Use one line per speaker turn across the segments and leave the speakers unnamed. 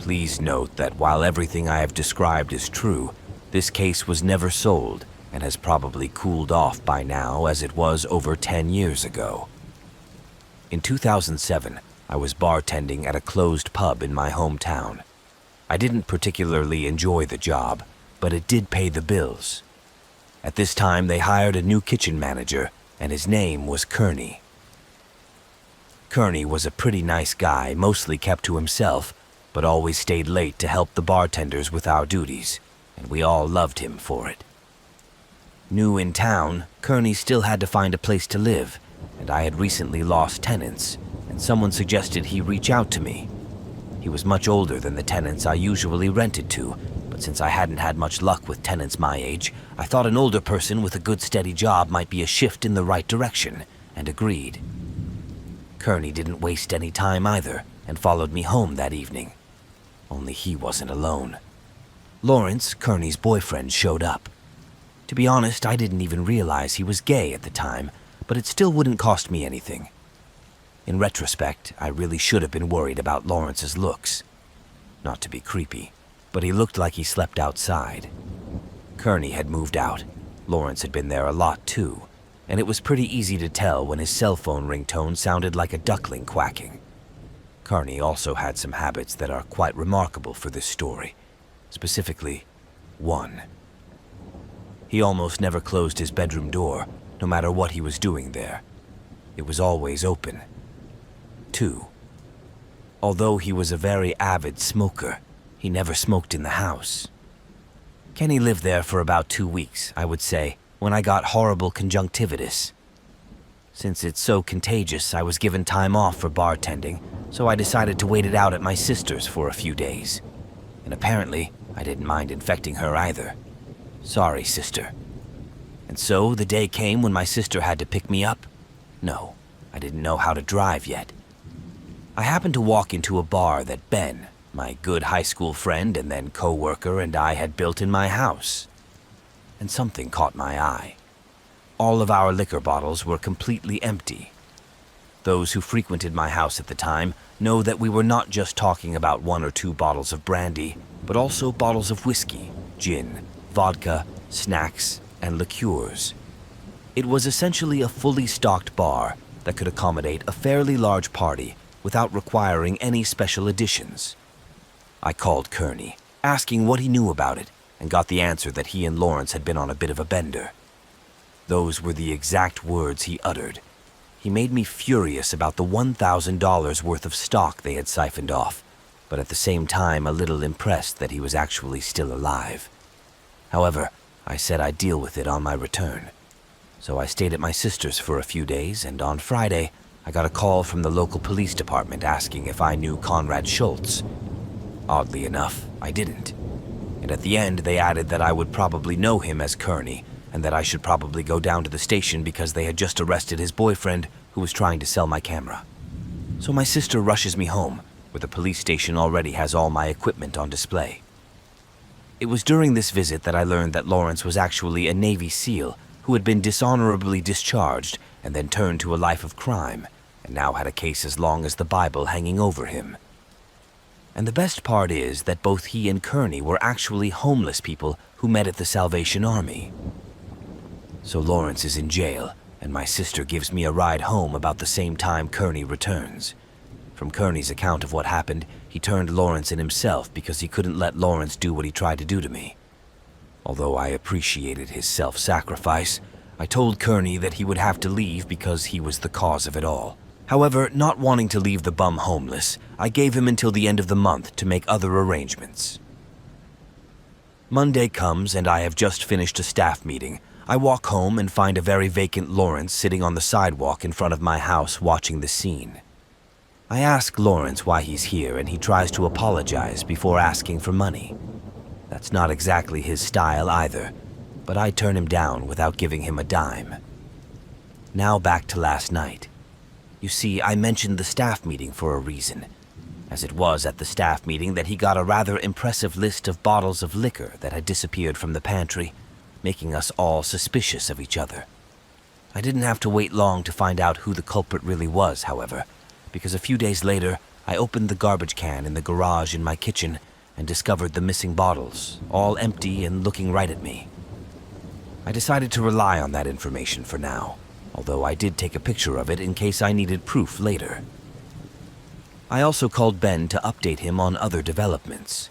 Please note that while everything I have described is true, this case was never solved and has probably cooled off by now, as it was over 10 years ago. In 2007, I was bartending at a closed pub in my hometown. I didn't particularly enjoy the job, but it did pay the bills. At this time, they hired a new kitchen manager, and his name was Kearney. Kearney was a pretty nice guy, mostly kept to himself, but always stayed late to help the bartenders with our duties, and we all loved him for it. New in town, Kearney still had to find a place to live, and I had recently lost tenants, and someone suggested he reach out to me. He was much older than the tenants I usually rented to, but since I hadn't had much luck with tenants my age, I thought an older person with a good steady job might be a shift in the right direction, and agreed. Kearney didn't waste any time either, and followed me home that evening. Only he wasn't alone. Lawrence, Kearney's boyfriend, showed up. To be honest, I didn't even realize he was gay at the time, but it still wouldn't cost me anything. In retrospect, I really should have been worried about Lawrence's looks. Not to be creepy, but he looked like he slept outside. Kearney had moved out. Lawrence had been there a lot too, and it was pretty easy to tell when his cell phone ringtone sounded like a duckling quacking. Kearney also had some habits that are quite remarkable for this story. Specifically, one. He almost never closed his bedroom door, no matter what he was doing there. It was always open. 2. Although he was a very avid smoker, he never smoked in the house. Kenny lived there for about 2 weeks, I would say, when I got horrible conjunctivitis. Since it's so contagious, I was given time off for bartending, so I decided to wait it out at my sister's for a few days. And apparently, I didn't mind infecting her either. Sorry, sister. And so the day came when my sister had to pick me up. No, I didn't know how to drive yet. I happened to walk into a bar that Ben, my good high school friend and then co-worker, and I had built in my house. And something caught my eye. All of our liquor bottles were completely empty. Those who frequented my house at the time know that we were not just talking about 1 or 2 bottles of brandy, but also bottles of whiskey, gin, vodka, snacks, and liqueurs. It was essentially a fully stocked bar that could accommodate a fairly large party without requiring any special additions. I called Kearney, asking what he knew about it, and got the answer that he and Lawrence had been on a bit of a bender. Those were the exact words he uttered. He made me furious about the $1,000 worth of stock they had siphoned off, but at the same time a little impressed that he was actually still alive. However, I said I'd deal with it on my return. So I stayed at my sister's for a few days, and on Friday, I got a call from the local police department asking if I knew Conrad Schultz. Oddly enough, I didn't. And at the end, they added that I would probably know him as Kearney, and that I should probably go down to the station because they had just arrested his boyfriend who was trying to sell my camera. So my sister rushes me home, where the police station already has all my equipment on display. It was during this visit that I learned that Lawrence was actually a Navy SEAL who had been dishonorably discharged and then turned to a life of crime, and now had a case as long as the Bible hanging over him. And the best part is that both he and Kearney were actually homeless people who met at the Salvation Army. So Lawrence is in jail, and my sister gives me a ride home about the same time Kearney returns. From Kearney's account of what happened, he turned Lawrence in himself because he couldn't let Lawrence do what he tried to do to me. Although I appreciated his self-sacrifice, I told Kearney that he would have to leave because he was the cause of it all. However, not wanting to leave the bum homeless, I gave him until the end of the month to make other arrangements. Monday comes and I have just finished a staff meeting. I walk home and find a very vacant Lawrence sitting on the sidewalk in front of my house watching the scene. I ask Lawrence why he's here and he tries to apologize before asking for money. That's not exactly his style either, but I turn him down without giving him a dime. Now back to last night. You see, I mentioned the staff meeting for a reason, as it was at the staff meeting that he got a rather impressive list of bottles of liquor that had disappeared from the pantry, making us all suspicious of each other. I didn't have to wait long to find out who the culprit really was, however, because a few days later, I opened the garbage can in the garage in my kitchen and discovered the missing bottles, all empty and looking right at me. I decided to rely on that information for now, although I did take a picture of it in case I needed proof later. I also called Ben to update him on other developments.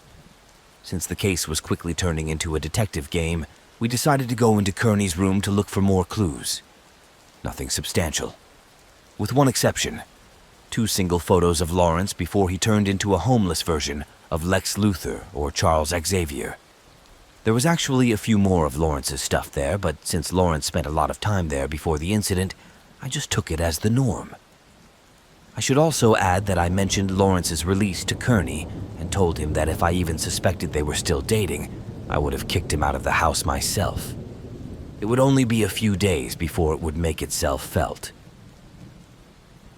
Since the case was quickly turning into a detective game, we decided to go into Kearney's room to look for more clues. Nothing substantial. With one exception, 2 single photos of Lawrence before he turned into a homeless version of Lex Luthor or Charles Xavier. There was actually a few more of Lawrence's stuff there, but since Lawrence spent a lot of time there before the incident, I just took it as the norm. I should also add that I mentioned Lawrence's release to Kearney and told him that if I even suspected they were still dating, I would have kicked him out of the house myself. It would only be a few days before it would make itself felt.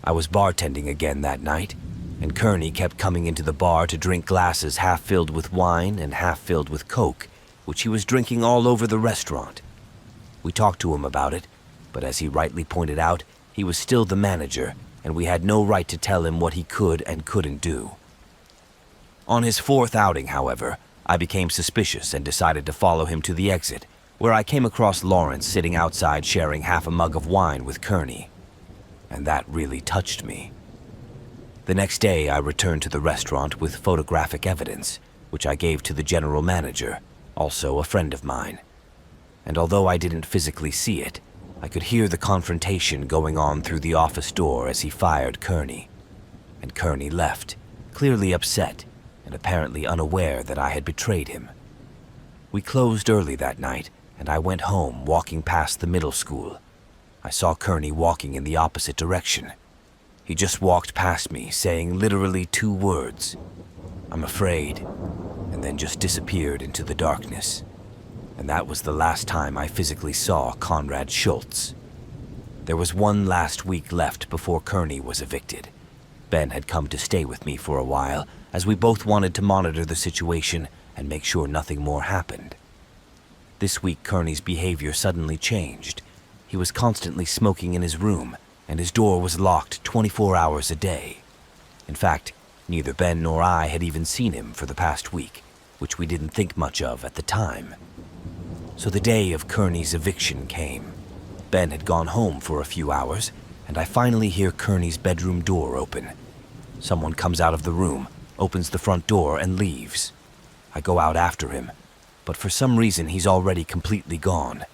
I was bartending again that night, and Kearney kept coming into the bar to drink glasses half filled with wine and half filled with Coke, which he was drinking all over the restaurant. We talked to him about it, but as he rightly pointed out, he was still the manager, and we had no right to tell him what he could and couldn't do. On his 4th outing, however, I became suspicious and decided to follow him to the exit, where I came across Lawrence sitting outside sharing half a mug of wine with Kearney. And that really touched me. The next day, I returned to the restaurant with photographic evidence, which I gave to the general manager, also a friend of mine. And although I didn't physically see it, I could hear the confrontation going on through the office door as he fired Kearney. And Kearney left, clearly upset and apparently unaware that I had betrayed him. We closed early that night, and I went home walking past the middle school. I saw Kearney walking in the opposite direction. He just walked past me, saying literally 2 words, "I'm afraid," and then just disappeared into the darkness. And that was the last time I physically saw Conrad Schultz. There was one last week left before Kearney was evicted. Ben had come to stay with me for a while, as we both wanted to monitor the situation and make sure nothing more happened. This week, Kearney's behavior suddenly changed. He was constantly smoking in his room, and his door was locked 24 hours a day. In fact, neither Ben nor I had even seen him for the past week, which we didn't think much of at the time. So the day of Kearney's eviction came. Ben had gone home for a few hours, and I finally hear Kearney's bedroom door open. Someone comes out of the room, opens the front door, and leaves. I go out after him, but for some reason he's already completely gone.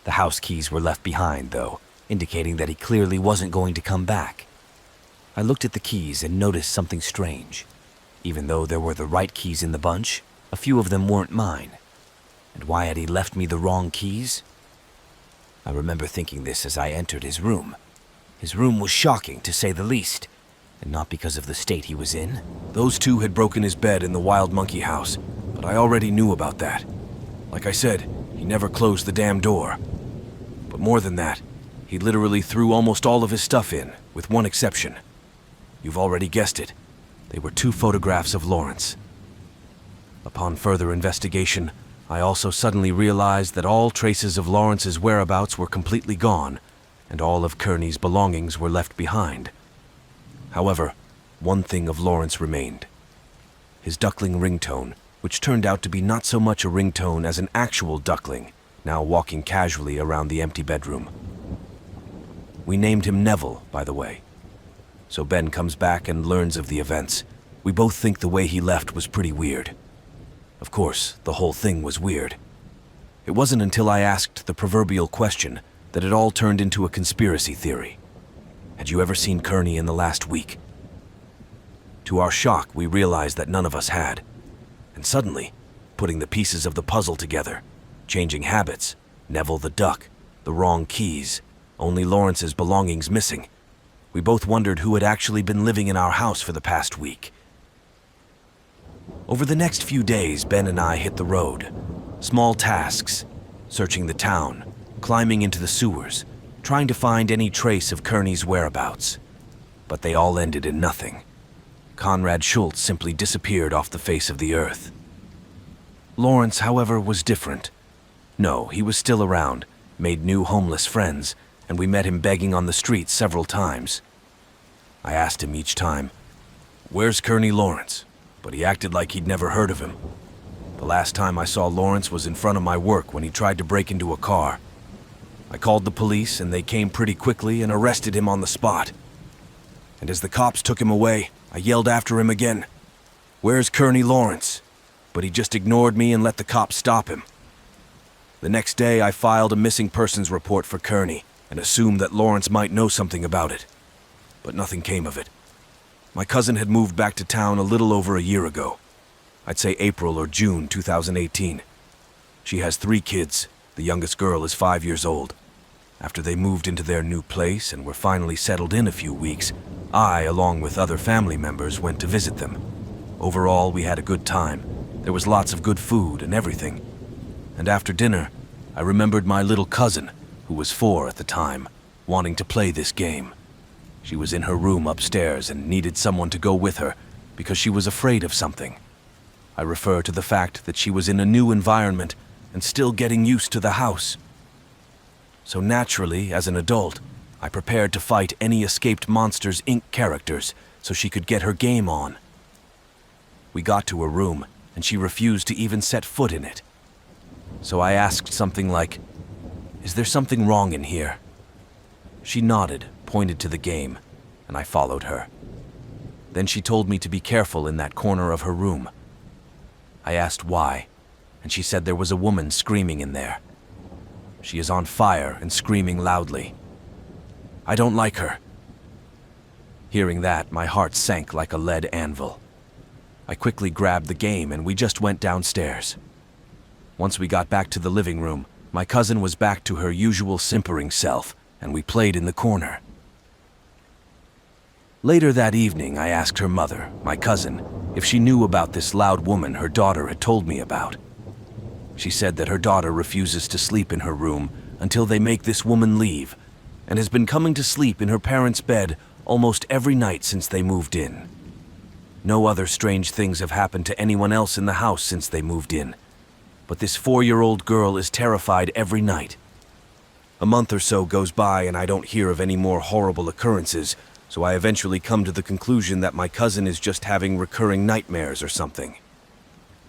The house keys were left behind, though, indicating that he clearly wasn't going to come back. I looked at the keys and noticed something strange. Even though there were the right keys in the bunch, a few of them weren't mine. And why had he left me the wrong keys? I remember thinking this as I entered his room. His room was shocking, to say the least, and not because of the state he was in.
Those 2 had broken his bed in the Wild Monkey house, but I already knew about that. Like I said, he never closed the damn door. But more than that, he literally threw almost all of his stuff in, with one exception. You've already guessed it. They were 2 photographs of Lawrence. Upon further investigation, I also suddenly realized that all traces of Lawrence's whereabouts were completely gone, and all of Kearney's belongings were left behind. However, one thing of Lawrence remained. His duckling ringtone, which turned out to be not so much a ringtone as an actual duckling, now walking casually around the empty bedroom. We named him Neville, by the way. So Ben comes back and learns of the events. We both think the way he left was pretty weird. Of course, the whole thing was weird. It wasn't until I asked the proverbial question that it all turned into a conspiracy theory. Had you ever seen Kearney in the last week? To our shock, we realized that none of us had. And suddenly, putting the pieces of the puzzle together, changing habits, Neville the duck, the wrong keys, only Lawrence's belongings missing, we both wondered who had actually been living in our house for the past week. Over the next few days, Ben and I hit the road. Small tasks, searching the town, climbing into the sewers, trying to find any trace of Kearney's whereabouts. But they all ended in nothing. Conrad Schultz simply disappeared off the face of the earth. Lawrence, however, was different. No, he was still around, made new homeless friends, and we met him begging on the street several times. I asked him each time, "Where's Kearney Lawrence?" But he acted like he'd never heard of him. The last time I saw Lawrence was in front of my work when he tried to break into a car. I called the police and they came pretty quickly and arrested him on the spot. And as the cops took him away, I yelled after him again, "Where's Kearney Lawrence?" But he just ignored me and let the cops stop him. The next day, I filed a missing persons report for Kearney and assumed that Lawrence might know something about it. But nothing came of it. My cousin had moved back to town a little over a year ago. I'd say April or June 2018. She has 3 kids. The youngest girl is 5 years old. After they moved into their new place and were finally settled in a few weeks, I, along with other family members, went to visit them. Overall, we had a good time. There was lots of good food and everything. And after dinner, I remembered my little cousin, who was 4 at the time, wanting to play this game. She was in her room upstairs and needed someone to go with her because she was afraid of something. I refer to the fact that she was in a new environment and still getting used to the house. So naturally, as an adult, I prepared to fight any escaped Monsters, Inc. characters so she could get her game on. We got to her room, and she refused to even set foot in it. So I asked something like, "Is there something wrong in here?" She nodded, pointed to the game, and I followed her. Then she told me to be careful in that corner of her room. I asked why, and she said there was a woman screaming in there. She is on fire and screaming loudly. I don't like her. Hearing that, my heart sank like a lead anvil. I quickly grabbed the game and we just went downstairs. Once we got back to the living room, my cousin was back to her usual simpering self, and we played in the corner. Later that evening, I asked her mother, my cousin, if she knew about this loud woman her daughter had told me about. She said that her daughter refuses to sleep in her room until they make this woman leave, and has been coming to sleep in her parents' bed almost every night since they moved in. No other strange things have happened to anyone else in the house since they moved in, but this 4-year-old girl is terrified every night. A month or so goes by and I don't hear of any more horrible occurrences, so I eventually come to the conclusion that my cousin is just having recurring nightmares or something.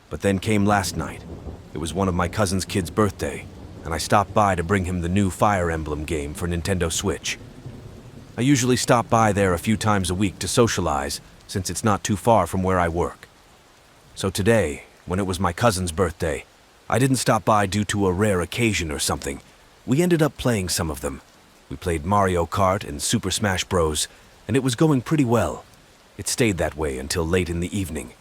But then came last night. It was one of my cousin's kid's birthday, and I stopped by to bring him the new Fire Emblem game for Nintendo Switch. I usually stop by there a few times a week to socialize, since it's not too far from where I work. So today, when it was my cousin's birthday, I didn't stop by due to a rare occasion or something. We ended up playing some of them. We played Mario Kart and Super Smash Bros., and it was going pretty well. It stayed that way until late in the evening.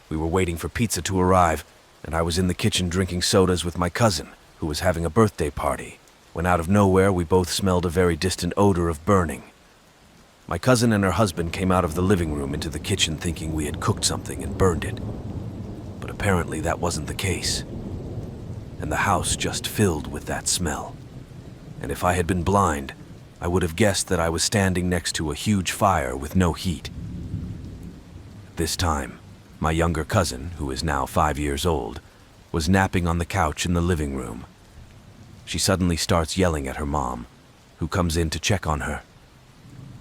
We were waiting for pizza to arrive, and I was in the kitchen drinking sodas with my cousin, who was having a birthday party, when out of nowhere we both smelled a very distant odor of burning. My cousin and her husband came out of the living room into the kitchen thinking we had cooked something and burned it. But apparently that wasn't the case. And the house just filled with that smell. And if I had been blind, I would have guessed that I was standing next to a huge fire with no heat. This time, my younger cousin, who is now 5 years old, was napping on the couch in the living room. She suddenly starts yelling at her mom, who comes in to check on her.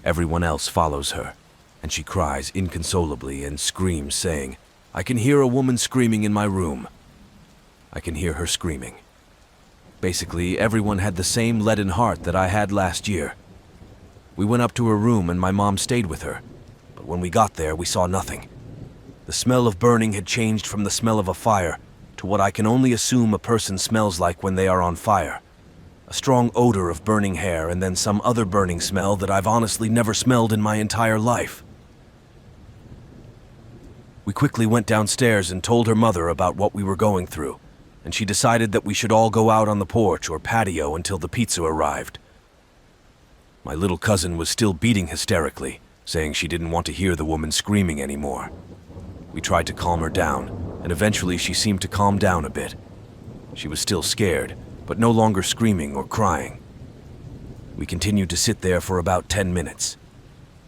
Everyone else follows her, and she cries inconsolably and screams, saying, "I can hear a woman screaming in my room." I can hear her screaming. Basically, everyone had the same leaden heart that I had last year. We went up to her room and my mom stayed with her, but when we got there, we saw nothing. The smell of burning had changed from the smell of a fire to what I can only assume a person smells like when they are on fire. A strong odor of burning hair and then some other burning smell that I've honestly never smelled in my entire life. We quickly went downstairs and told her mother about what we were going through, and she decided that we should all go out on the porch or patio until the pizza arrived. My little cousin was still beating hysterically, saying she didn't want to hear the woman screaming anymore. We tried to calm her down, and eventually she seemed to calm down a bit. She was still scared, but no longer screaming or crying. We continued to sit there for about 10 minutes.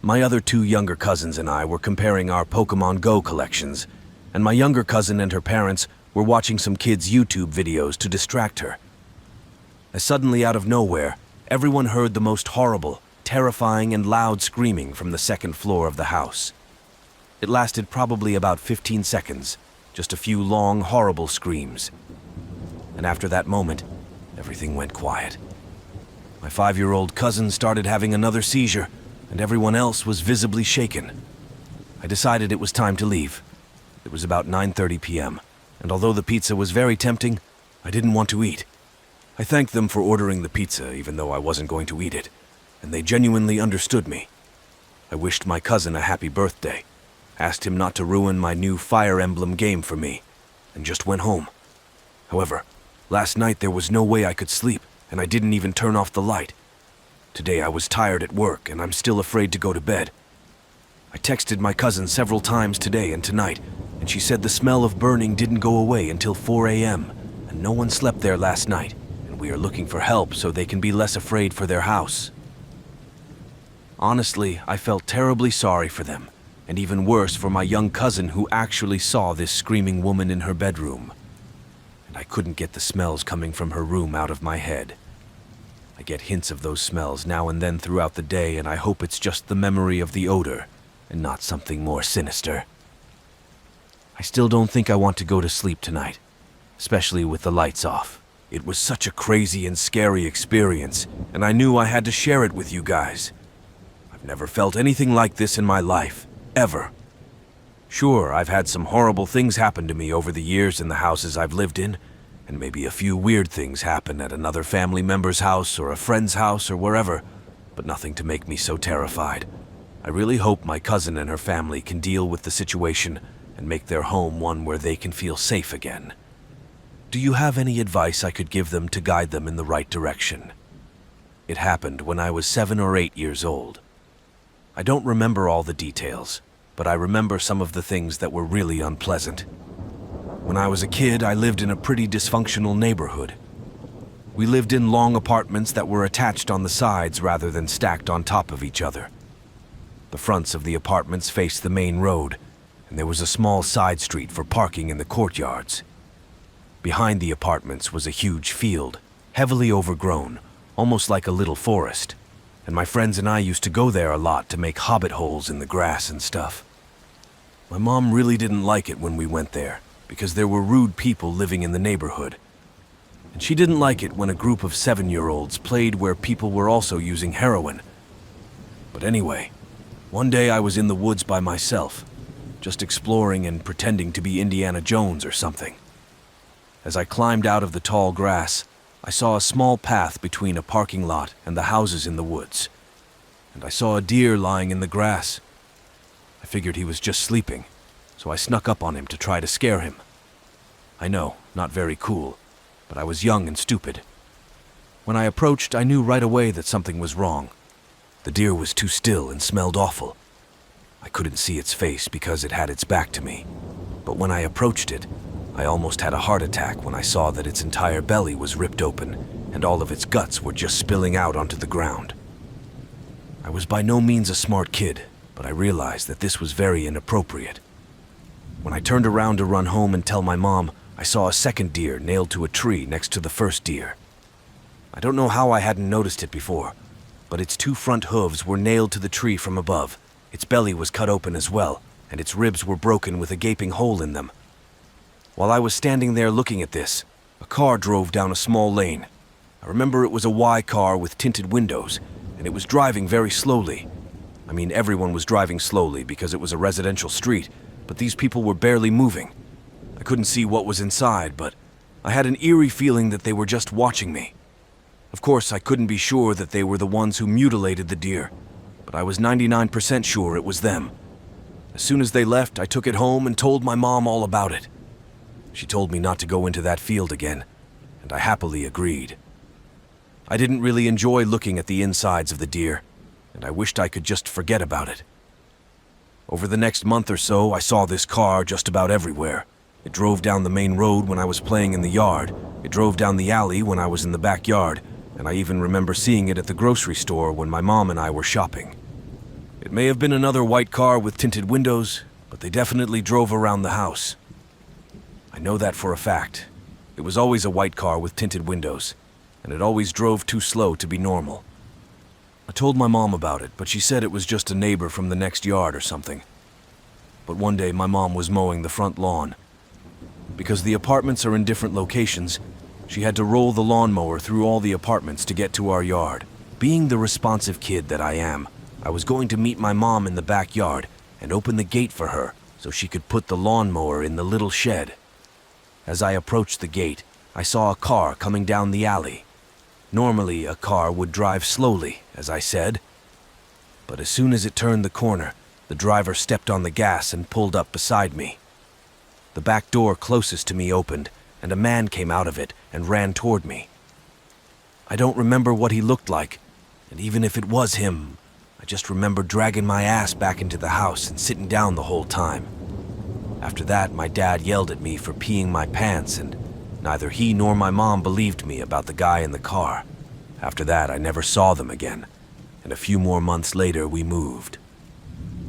My other 2 younger cousins and I were comparing our Pokemon Go collections, and my younger cousin and her parents were watching some kids' YouTube videos to distract her. As suddenly out of nowhere, everyone heard the most horrible, terrifying, and loud screaming from the second floor of the house. It lasted probably about 15 seconds, just a few long, horrible screams. And after that moment, everything went quiet. My 5-year-old cousin started having another seizure, and everyone else was visibly shaken. I decided it was time to leave. It was about 9:30 p.m., and although the pizza was very tempting, I didn't want to eat. I thanked them for ordering the pizza even though I wasn't going to eat it, and they genuinely understood me. I wished my cousin a happy birthday, asked him not to ruin my new Fire Emblem game for me, and just went home. However, last night there was no way I could sleep, and I didn't even turn off the light. Today I was tired at work, and I'm still afraid to go to bed. I texted my cousin several times today and tonight, and she said the smell of burning didn't go away until 4 a.m., and no one slept there last night, and we are looking for help so they can be less afraid for their house. Honestly, I felt terribly sorry for them, and even worse for my young cousin who actually saw this screaming woman in her bedroom. And I couldn't get the smells coming from her room out of my head. I get hints of those smells now and then throughout the day, and I hope it's just the memory of the odor, and not something more sinister. I still don't think I want to go to sleep tonight, especially with the lights off. It was such a crazy and scary experience, and I knew I had to share it with you guys. I've never felt anything like this in my life, ever. Sure, I've had some horrible things happen to me over the years in the houses I've lived in, and maybe a few weird things happen at another family member's house or a friend's house or wherever, but nothing to make me so terrified. I really hope my cousin and her family can deal with the situation and make their home one where they can feel safe again. Do you have any advice I could give them to guide them in the right direction? It happened when I was 7 or 8 years old. I don't remember all the details, but I remember some of the things that were really unpleasant. When I was a kid, I lived in a pretty dysfunctional neighborhood. We lived in long apartments that were attached on the sides rather than stacked on top of each other. The fronts of the apartments faced the main road, and there was a small side street for parking in the courtyards. Behind the apartments was a huge field, heavily overgrown, almost like a little forest, and my friends and I used to go there a lot to make hobbit holes in the grass and stuff. My mom really didn't like it when we went there, because there were rude people living in the neighborhood. And she didn't like it when a group of 7-year-olds played where people were also using heroin. But anyway, one day I was in the woods by myself, just exploring and pretending to be Indiana Jones or something. As I climbed out of the tall grass, I saw a small path between a parking lot and the houses in the woods, and I saw a deer lying in the grass. I figured he was just sleeping, so I snuck up on him to try to scare him. I know, not very cool, but I was young and stupid. When I approached, I knew right away that something was wrong. The deer was too still and smelled awful. I couldn't see its face because it had its back to me, but when I approached it, I almost had a heart attack when I saw that its entire belly was ripped open and all of its guts were just spilling out onto the ground. I was by no means a smart kid, but I realized that this was very inappropriate. When I turned around to run home and tell my mom, I saw a second deer nailed to a tree next to the first deer. I don't know how I hadn't noticed it before, but its 2 front hooves were nailed to the tree from above. Its belly was cut open as well, and its ribs were broken with a gaping hole in them. While I was standing there looking at this, a car drove down a small lane. I remember it was a Y car with tinted windows, and it was driving very slowly. I mean, everyone was driving slowly because it was a residential street, but these people were barely moving. I couldn't see what was inside, but I had an eerie feeling that they were just watching me. Of course, I couldn't be sure that they were the ones who mutilated the deer, but I was 99% sure it was them. As soon as they left, I took it home and told my mom all about it. She told me not to go into that field again, and I happily agreed. I didn't really enjoy looking at the insides of the deer, and I wished I could just forget about it. Over the next month or so, I saw this car just about everywhere. It drove down the main road when I was playing in the yard. It drove down the alley when I was in the backyard, and I even remember seeing it at the grocery store when my mom and I were shopping. It may have been another white car with tinted windows, but they definitely drove around the house. I know that for a fact. It was always a white car with tinted windows, and it always drove too slow to be normal. I told my mom about it, but she said it was just a neighbor from the next yard or something. but one day my mom was mowing the front lawn. Because the apartments are in different locations, she had to roll the lawnmower through all the apartments to get to our yard. Being the responsive kid that I am, I was going to meet my mom in the backyard and open the gate for her so she could put the lawnmower in the little shed. As I approached the gate, I saw a car coming down the alley. Normally, a car would drive slowly, as I said. But as soon as it turned the corner, the driver stepped on the gas and pulled up beside me. The back door closest to me opened, and a man came out of it and ran toward me. I don't remember what he looked like, and even if it was him, I just remember dragging my ass back into the house and sitting down the whole time. After that, my dad yelled at me for peeing my pants, and neither he nor my mom believed me about the guy in the car. After that, I never saw them again, and a few more months later, we moved.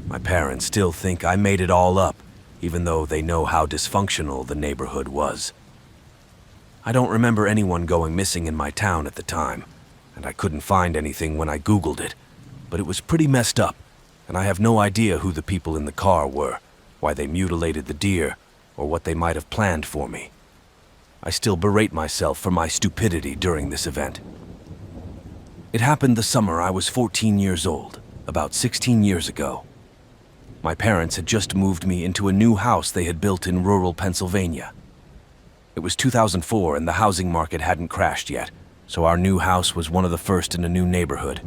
My parents still think I made it all up, even though they know how dysfunctional the neighborhood was. I don't remember anyone going missing in my town at the time, and I couldn't find anything when I Googled it, but it was pretty messed up, and I have no idea who the people in the car were, why they mutilated the deer, or what they might have planned for me. I still berate myself for my stupidity during this event. It happened the summer I was 14 years old, about 16 years ago. My parents had just moved me into a new house they had built in rural Pennsylvania. It was 2004 and the housing market hadn't crashed yet, so our new house was one of the first in a new neighborhood.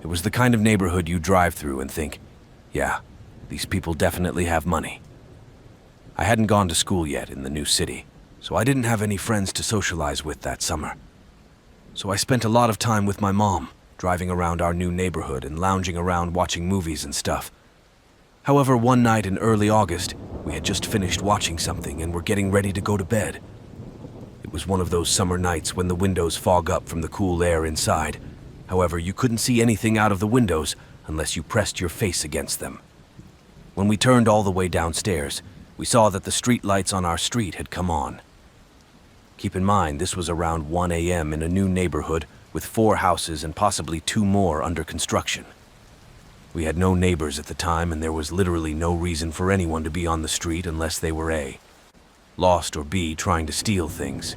It was the kind of neighborhood you drive through and think, yeah, these people definitely have money. I hadn't gone to school yet in the new city, so I didn't have any friends to socialize with that summer. So I spent a lot of time with my mom, driving around our new neighborhood and lounging around watching movies and stuff. However, one night in early August, we had just finished watching something and were getting ready to go to bed. It was one of those summer nights when the windows fog up from the cool air inside. However, you couldn't see anything out of the windows unless you pressed your face against them. When we turned all the way downstairs, we saw that the street lights on our street had come on. Keep in mind, this was around 1 a.m. in a new neighborhood with 4 houses and possibly 2 more under construction. We had no neighbors at the time, and there was literally no reason for anyone to be on the street unless they were A, lost, or B, trying to steal things.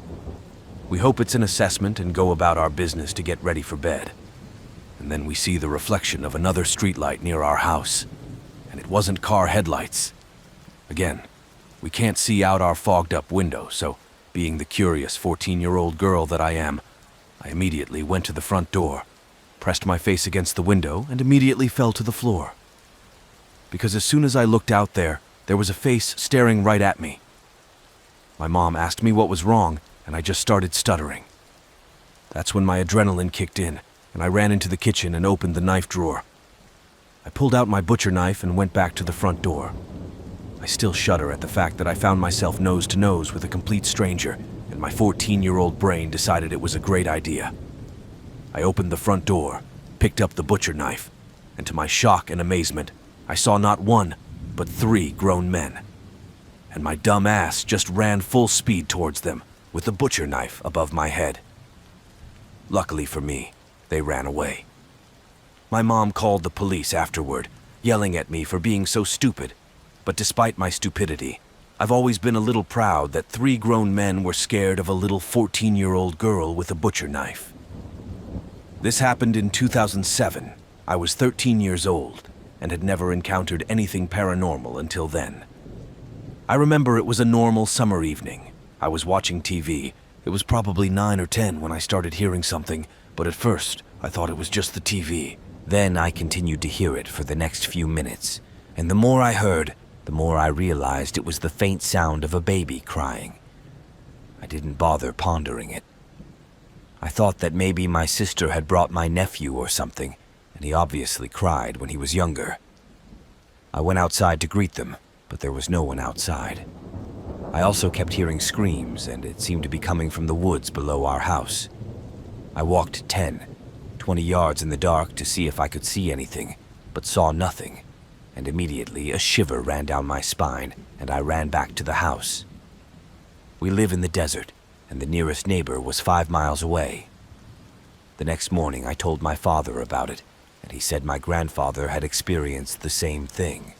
We hope it's an assessment and go about our business to get ready for bed. And then we see the reflection of another streetlight near our house, and it wasn't car headlights. Again, we can't see out our fogged-up window, so being the curious 14-year-old girl that I am, I immediately went to the front door, pressed my face against the window, and immediately fell to the floor. Because as soon as I looked out there was a face staring right at me. My mom asked me what was wrong, and I just started stuttering. That's when my adrenaline kicked in, and I ran into the kitchen and opened the knife drawer. I pulled out my butcher knife and went back to the front door. I still shudder at the fact that I found myself nose to nose with a complete stranger, and my 14-year-old brain decided it was a great idea. I opened the front door, picked up the butcher knife, and to my shock and amazement, I saw not 1, but 3 grown men. And my dumb ass just ran full speed towards them, with the butcher knife above my head. Luckily for me, they ran away. My mom called the police afterward, yelling at me for being so stupid. But despite my stupidity, I've always been a little proud that 3 grown men were scared of a little 14-year-old girl with a butcher knife. This happened in 2007. I was 13 years old and had never encountered anything paranormal until then. I remember it was a normal summer evening. I was watching TV. It was probably 9 or 10 when I started hearing something, but at first I thought it was just the TV.
Then I continued to hear it for the next few minutes, and the more I heard, the more I realized it was the faint sound of a baby crying. I didn't bother pondering it. I thought that maybe my sister had brought my nephew or something, and he obviously cried when he was younger. I went outside to greet them, but there was no one outside. I also kept hearing screams, and it seemed to be coming from the woods below our house. I walked 10, 20 yards in the dark to see if I could see anything, but saw nothing, and immediately a shiver ran down my spine, and I ran back to the house. We live in the desert, and the nearest neighbor was 5 miles away. The next morning I told my father about it, and he said my grandfather had experienced the same thing.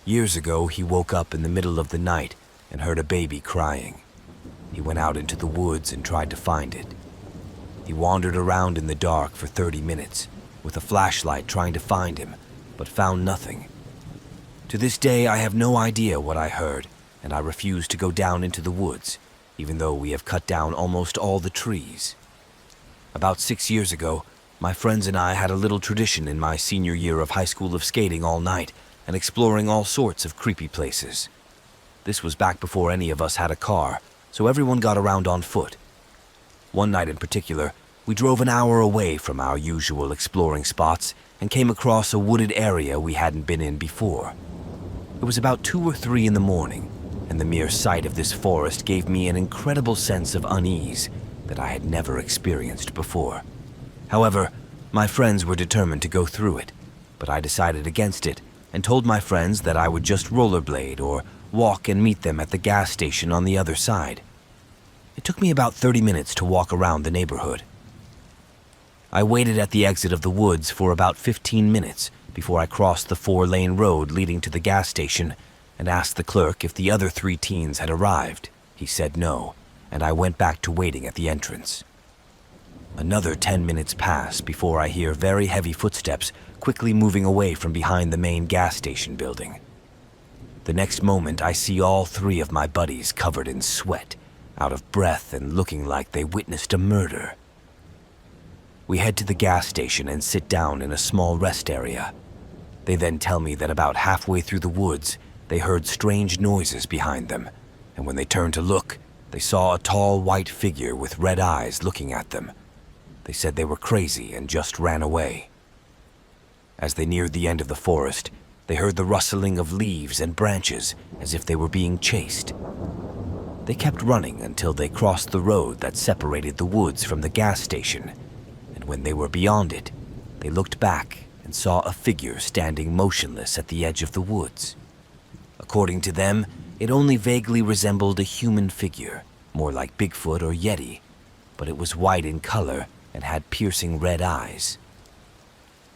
Years ago, he woke up in the middle of the night and heard a baby crying. He went out into the woods and tried to find it. He wandered around in the dark for 30 minutes with a flashlight trying to find him, but found nothing. To this day, I have no idea what I heard, and I refuse to go down into the woods, even though we have cut down almost all the trees. About 6 years ago, my friends and I had a little tradition in my senior year of high school of skating all night and exploring all sorts of creepy places. This was back before any of us had a car, so everyone got around on foot. One night in particular, we drove an hour away from our usual exploring spots and came across a wooded area we hadn't been in before. It was about 2 or 3 in the morning, and the mere sight of this forest gave me an incredible sense of unease that I had never experienced before. However, my friends were determined to go through it, but I decided against it and told my friends that I would just rollerblade or walk and meet them at the gas station on the other side. It took me about 30 minutes to walk around the neighborhood. I waited at the exit of the woods for about 15 minutes before I crossed the 4-lane road leading to the gas station and asked the clerk if the other 3 teens had arrived. He said no, and I went back to waiting at the entrance. Another 10 minutes pass before I hear very heavy footsteps quickly moving away from behind the main gas station building. The next moment, I see all 3 of my buddies covered in sweat, out of breath and looking like they witnessed a murder. We head to the gas station and sit down in a small rest area. They then tell me that about halfway through the woods, they heard strange noises behind them, and when they turned to look, they saw a tall white figure with red eyes looking at them. They said they were crazy and just ran away. As they neared the end of the forest, they heard the rustling of leaves and branches as if they were being chased. They kept running until they crossed the road that separated the woods from the gas station, and when they were beyond it, they looked back and saw a figure standing motionless at the edge of the woods. According to them, it only vaguely resembled a human figure, more like Bigfoot or Yeti, but it was white in color and had piercing red eyes.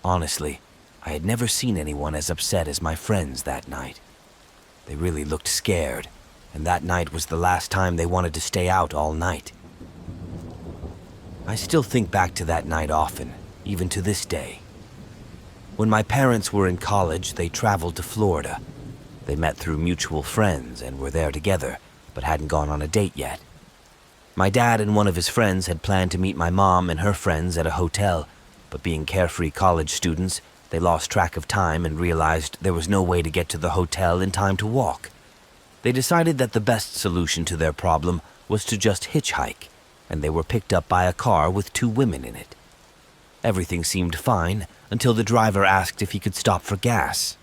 Honestly, I had never seen anyone as upset as my friends that night. They really looked scared, and that night was the last time they wanted to stay out all night. I still think back to that night often, even to this day. When my parents were in college, they traveled to Florida. They met through mutual friends and were there together, but hadn't gone on a date yet. My dad and one of his friends had planned to meet my mom and her friends at a hotel, but being carefree college students, they lost track of time and realized there was no way to get to the hotel in time to walk. They decided that the best solution to their problem was to just hitchhike, and they were picked up by a car with 2 women in it. Everything seemed fine until the driver asked if he could stop for gas.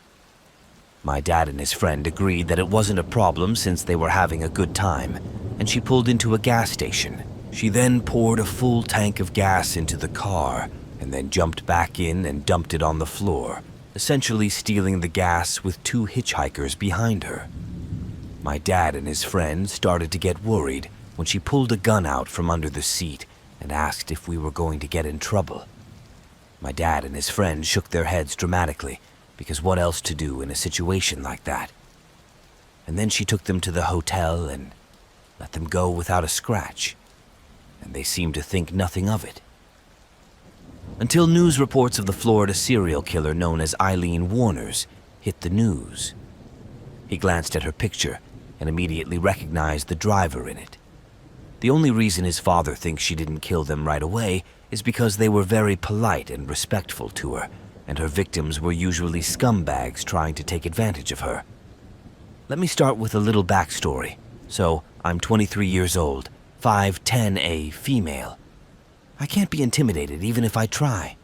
My dad and his friend agreed that it wasn't a problem since they were having a good time, and she pulled into a gas station. She then poured a full tank of gas into the car and then jumped back in and dumped it on the floor, essentially stealing the gas with 2 hitchhikers behind her. My dad and his friend started to get worried when she pulled a gun out from under the seat and asked if we were going to get in trouble. My dad and his friend shook their heads dramatically, because what else to do in a situation like that? And then she took them to the hotel and let them go without a scratch, and they seemed to think nothing of it. Until news reports of the Florida serial killer known as Eileen Warners hit the news. He glanced at her picture and immediately recognized the driver in it. The only reason his father thinks she didn't kill them right away is because they were very polite and respectful to her, and her victims were usually scumbags trying to take advantage of her. Let me start with a little backstory. So, I'm 23 years old, 5'10", a female. I can't be intimidated even if I try.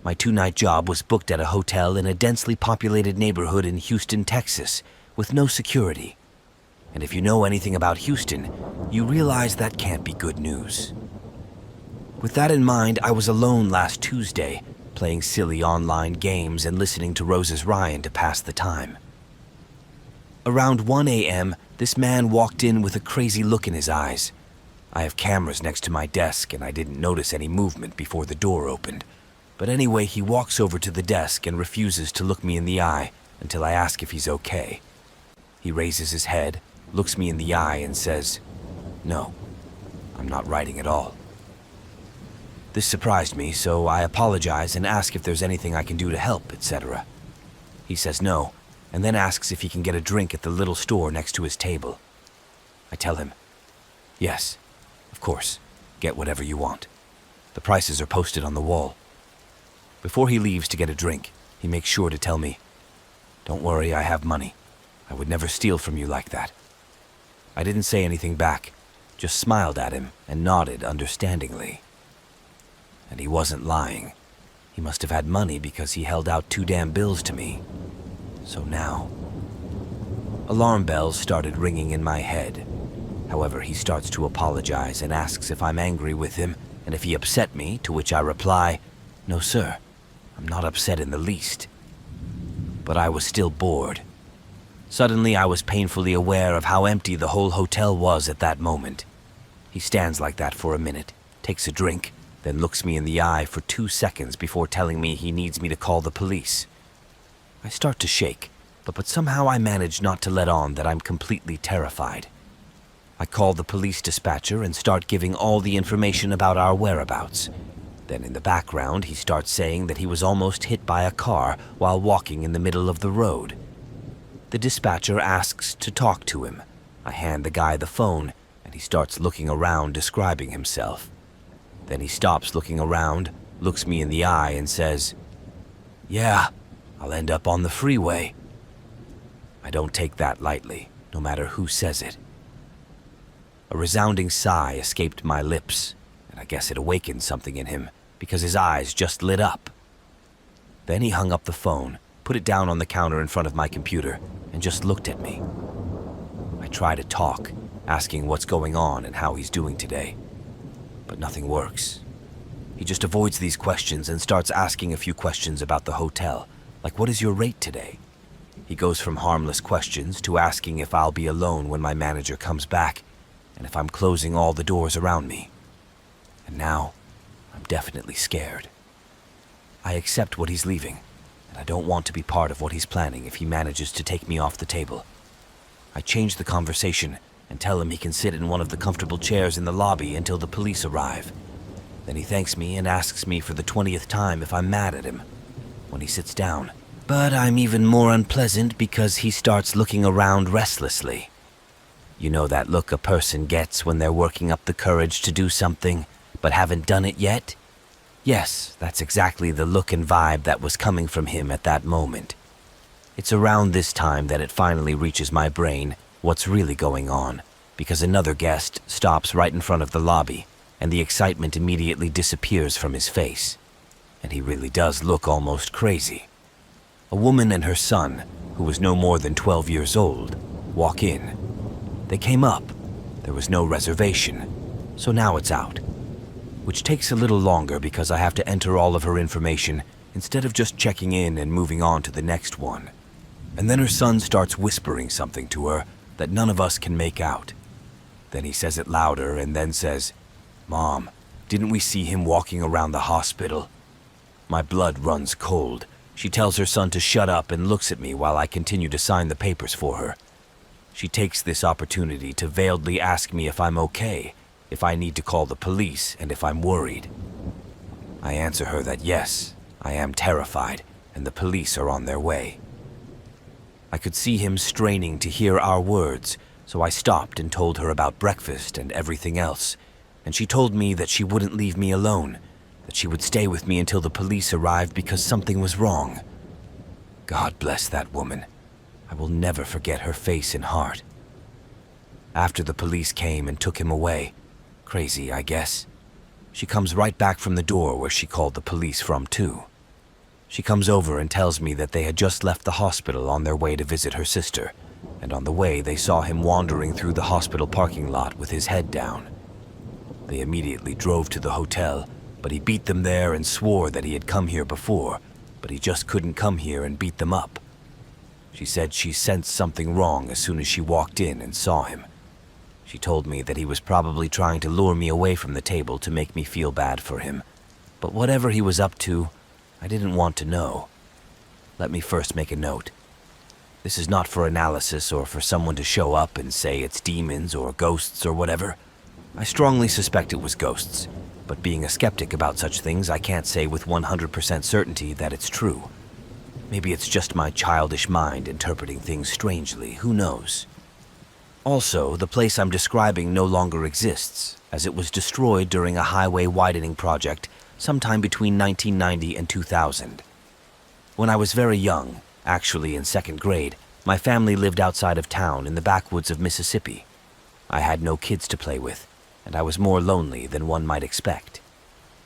My 2-night job was booked at a hotel in a densely populated neighborhood in Houston, Texas, with no security. And if you know anything about Houston, you realize that can't be good news. With that in mind, I was alone last Tuesday, playing silly online games and listening to Rose's Ryan to pass the time. Around 1 a.m., this man walked in with a crazy look in his eyes. I have cameras next to my desk and I didn't notice any movement before the door opened. But anyway, he walks over to the desk and refuses to look me in the eye, until I ask if he's okay. He raises his head, looks me in the eye, and says, "No, I'm not writing at all." This surprised me, so I apologize and ask if there's anything I can do to help, etc. He says no, and then asks if he can get a drink at the little store next to his table. I tell him, "Yes, of course, get whatever you want. The prices are posted on the wall." Before he leaves to get a drink, he makes sure to tell me, "Don't worry, I have money. I would never steal from you like that." I didn't say anything back, just smiled at him and nodded understandingly. And he wasn't lying. He must have had money because he held out 2 damn bills to me. So now... Alarm bells started ringing in my head. However, he starts to apologize and asks if I'm angry with him and if he upset me, to which I reply, "No, sir, I'm not upset in the least." But I was still bored. Suddenly, I was painfully aware of how empty the whole hotel was at that moment. He stands like that for a minute, takes a drink, then looks me in the eye for 2 seconds before telling me he needs me to call the police. I start to shake, but somehow I manage not to let on that I'm completely terrified. I call the police dispatcher and start giving all the information about our whereabouts. Then in the background, he starts saying that he was almost hit by a car while walking in the middle of the road. The dispatcher asks to talk to him. I hand the guy the phone, and he starts looking around, describing himself. Then he stops looking around, looks me in the eye, and says, "Yeah, I'll end up on the freeway." I don't take that lightly, no matter who says it. A resounding sigh escaped my lips, and I guess it awakened something in him, because his eyes just lit up. Then he hung up the phone, put it down on the counter in front of my computer, and just looked at me. I try to talk, asking what's going on and how he's doing today. But nothing works. He just avoids these questions and starts asking a few questions about the hotel, like, "What is your rate today?" He goes from harmless questions to asking if I'll be alone when my manager comes back, and if I'm closing all the doors around me. And now, I'm definitely scared. I accept what he's leaving, and I don't want to be part of what he's planning if he manages to take me off the table. I change the conversation and tell him he can sit in one of the comfortable chairs in the lobby until the police arrive. Then he thanks me and asks me for the 20th time if I'm mad at him when he sits down. But I'm even more unpleasant because he starts looking around restlessly. You know that look a person gets when they're working up the courage to do something, but haven't done it yet? Yes, that's exactly the look and vibe that was coming from him at that moment. It's around this time that it finally reaches my brain what's really going on, because another guest stops right in front of the lobby, and the excitement immediately disappears from his face. And he really does look almost crazy. A woman and her son, who was no more than 12 years old, walk in. They came up. There was no reservation, so now it's out. Which takes a little longer because I have to enter all of her information instead of just checking in and moving on to the next one. And then her son starts whispering something to her that none of us can make out. Then he says it louder and then says, "Mom, didn't we see him walking around the hospital?" My blood runs cold. She tells her son to shut up and looks at me while I continue to sign the papers for her. She takes this opportunity to veiledly ask me if I'm okay, if I need to call the police, and if I'm worried. I answer her that yes, I am terrified, and the police are on their way. I could see him straining to hear our words, so I stopped and told her about breakfast and everything else, and she told me that she wouldn't leave me alone, that she would stay with me until the police arrived because something was wrong. God bless that woman. I will never forget her face and heart. After the police came and took him away, crazy, I guess, she comes right back from the door where she called the police from too. She comes over and tells me that they had just left the hospital on their way to visit her sister, and on the way they saw him wandering through the hospital parking lot with his head down. They immediately drove to the hotel, but he beat them there and swore that he had come here before, but he just couldn't come here and beat them up. She said she sensed something wrong as soon as she walked in and saw him. She told me that he was probably trying to lure me away from the table to make me feel bad for him, but whatever he was up to, I didn't want to know. Let me first make a note. This is not for analysis or for someone to show up and say it's demons or ghosts or whatever. I strongly suspect it was ghosts, but being a skeptic about such things, I can't say with 100% certainty that it's true. Maybe it's just my childish mind interpreting things strangely, who knows? Also, the place I'm describing no longer exists, as it was destroyed during a highway widening project sometime between 1990 and 2000. When I was very young, actually in second grade, my family lived outside of town in the backwoods of Mississippi. I had no kids to play with, and I was more lonely than one might expect.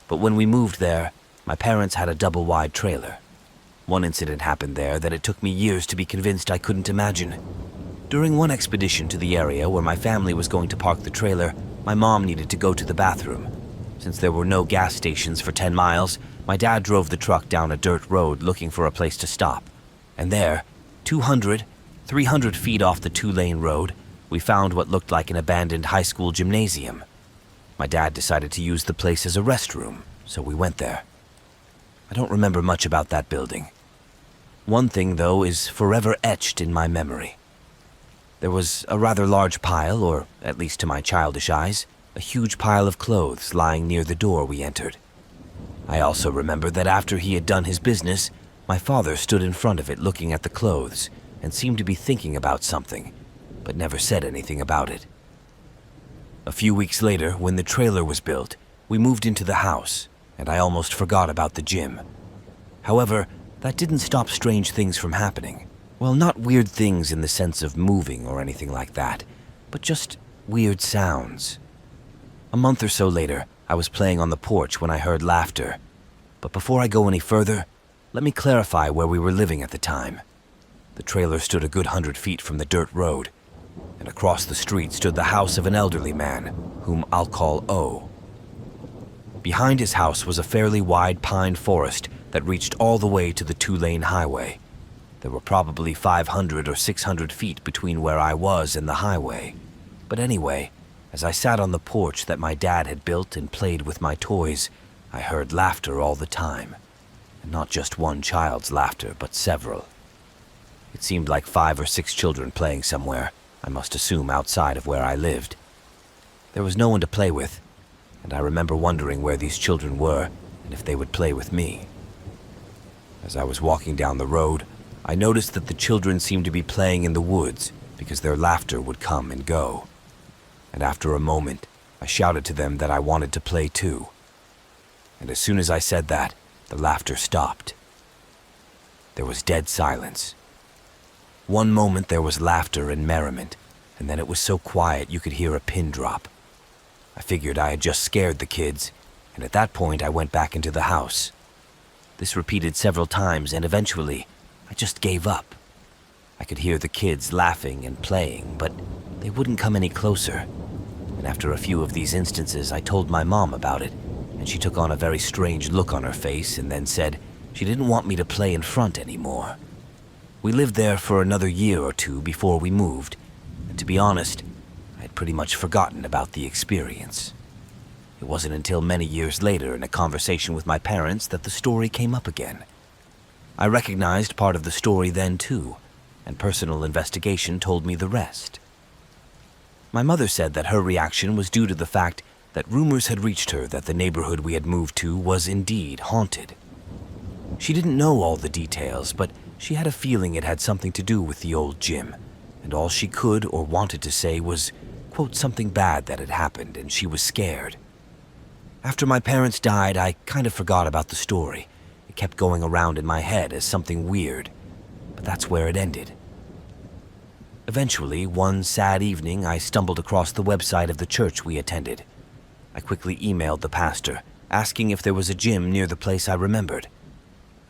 But when we moved there, my parents had a double-wide trailer. One incident happened there that it took me years to be convinced I couldn't imagine. During one expedition to the area where my family was going to park the trailer, my mom needed to go to the bathroom. Since there were no gas stations for 10 miles, my dad drove the truck down a dirt road looking for a place to stop. And there, 200, 300 feet off the two-lane road, we found what looked like an abandoned high school gymnasium. My dad decided to use the place as a restroom, so we went there. I don't remember much about that building. One thing, though, is forever etched in my memory. There was a rather large pile, or at least to my childish eyes, a huge pile of clothes lying near the door we entered. I also remember that after he had done his business, my father stood in front of it looking at the clothes and seemed to be thinking about something, but never said anything about it. A few weeks later, when the trailer was built, we moved into the house, and I almost forgot about the gym. However, that didn't stop strange things from happening. Well, not weird things in the sense of moving or anything like that, but just weird sounds. A month or so later, I was playing on the porch when I heard laughter. But before I go any further, let me clarify where we were living at the time. The trailer stood a good 100 feet from the dirt road, and across the street stood the house of an elderly man, whom I'll call O. Behind his house was a fairly wide pine forest that reached all the way to the two-lane highway. There were probably 500 or 600 feet between where I was and the highway. But anyway, as I sat on the porch that my dad had built and played with my toys, I heard laughter all the time. And not just one child's laughter, but several. It seemed like 5 or 6 children playing somewhere, I must assume outside of where I lived. There was no one to play with, and I remember wondering where these children were and if they would play with me. As I was walking down the road, I noticed that the children seemed to be playing in the woods because their laughter would come and go. And after a moment, I shouted to them that I wanted to play too. And as soon as I said that, the laughter stopped. There was dead silence. One moment there was laughter and merriment, and then it was so quiet you could hear a pin drop. I figured I had just scared the kids, and at that point I went back into the house. This repeated several times, and eventually, I just gave up. I could hear the kids laughing and playing, but they wouldn't come any closer. And after a few of these instances, I told my mom about it, and she took on a very strange look on her face and then said she didn't want me to play in front anymore. We lived there for another year or two before we moved, and to be honest, I had pretty much forgotten about the experience. It wasn't until many years later in a conversation with my parents that the story came up again. I recognized part of the story then too, and personal investigation told me the rest. My mother said that her reaction was due to the fact that rumors had reached her that the neighborhood we had moved to was indeed haunted. She didn't know all the details, but she had a feeling it had something to do with the old gym, and all she could or wanted to say was, quote, something bad that had happened, and she was scared. After my parents died, I kind of forgot about the story. It kept going around in my head as something weird, but that's where it ended. Eventually, one sad evening, I stumbled across the website of the church we attended. I quickly emailed the pastor, asking if there was a gym near the place I remembered.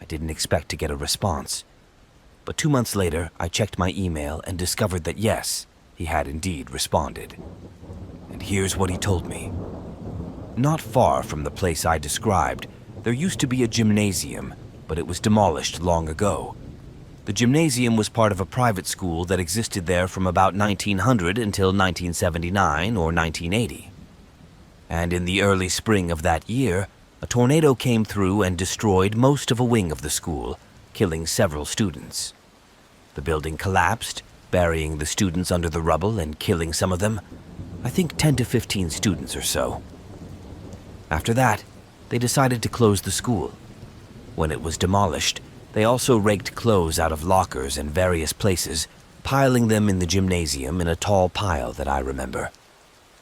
I didn't expect to get a response. But 2 months later, I checked my email and discovered that yes, he had indeed responded. And here's what he told me. Not far from the place I described, there used to be a gymnasium, but it was demolished long ago. The gymnasium was part of a private school that existed there from about 1900 until 1979 or 1980. And in the early spring of that year, a tornado came through and destroyed most of a wing of the school, killing several students. The building collapsed, burying the students under the rubble and killing some of them. I think 10 to 15 students or so. After that, they decided to close the school. When it was demolished, they also raked clothes out of lockers and various places, piling them in the gymnasium in a tall pile that I remember.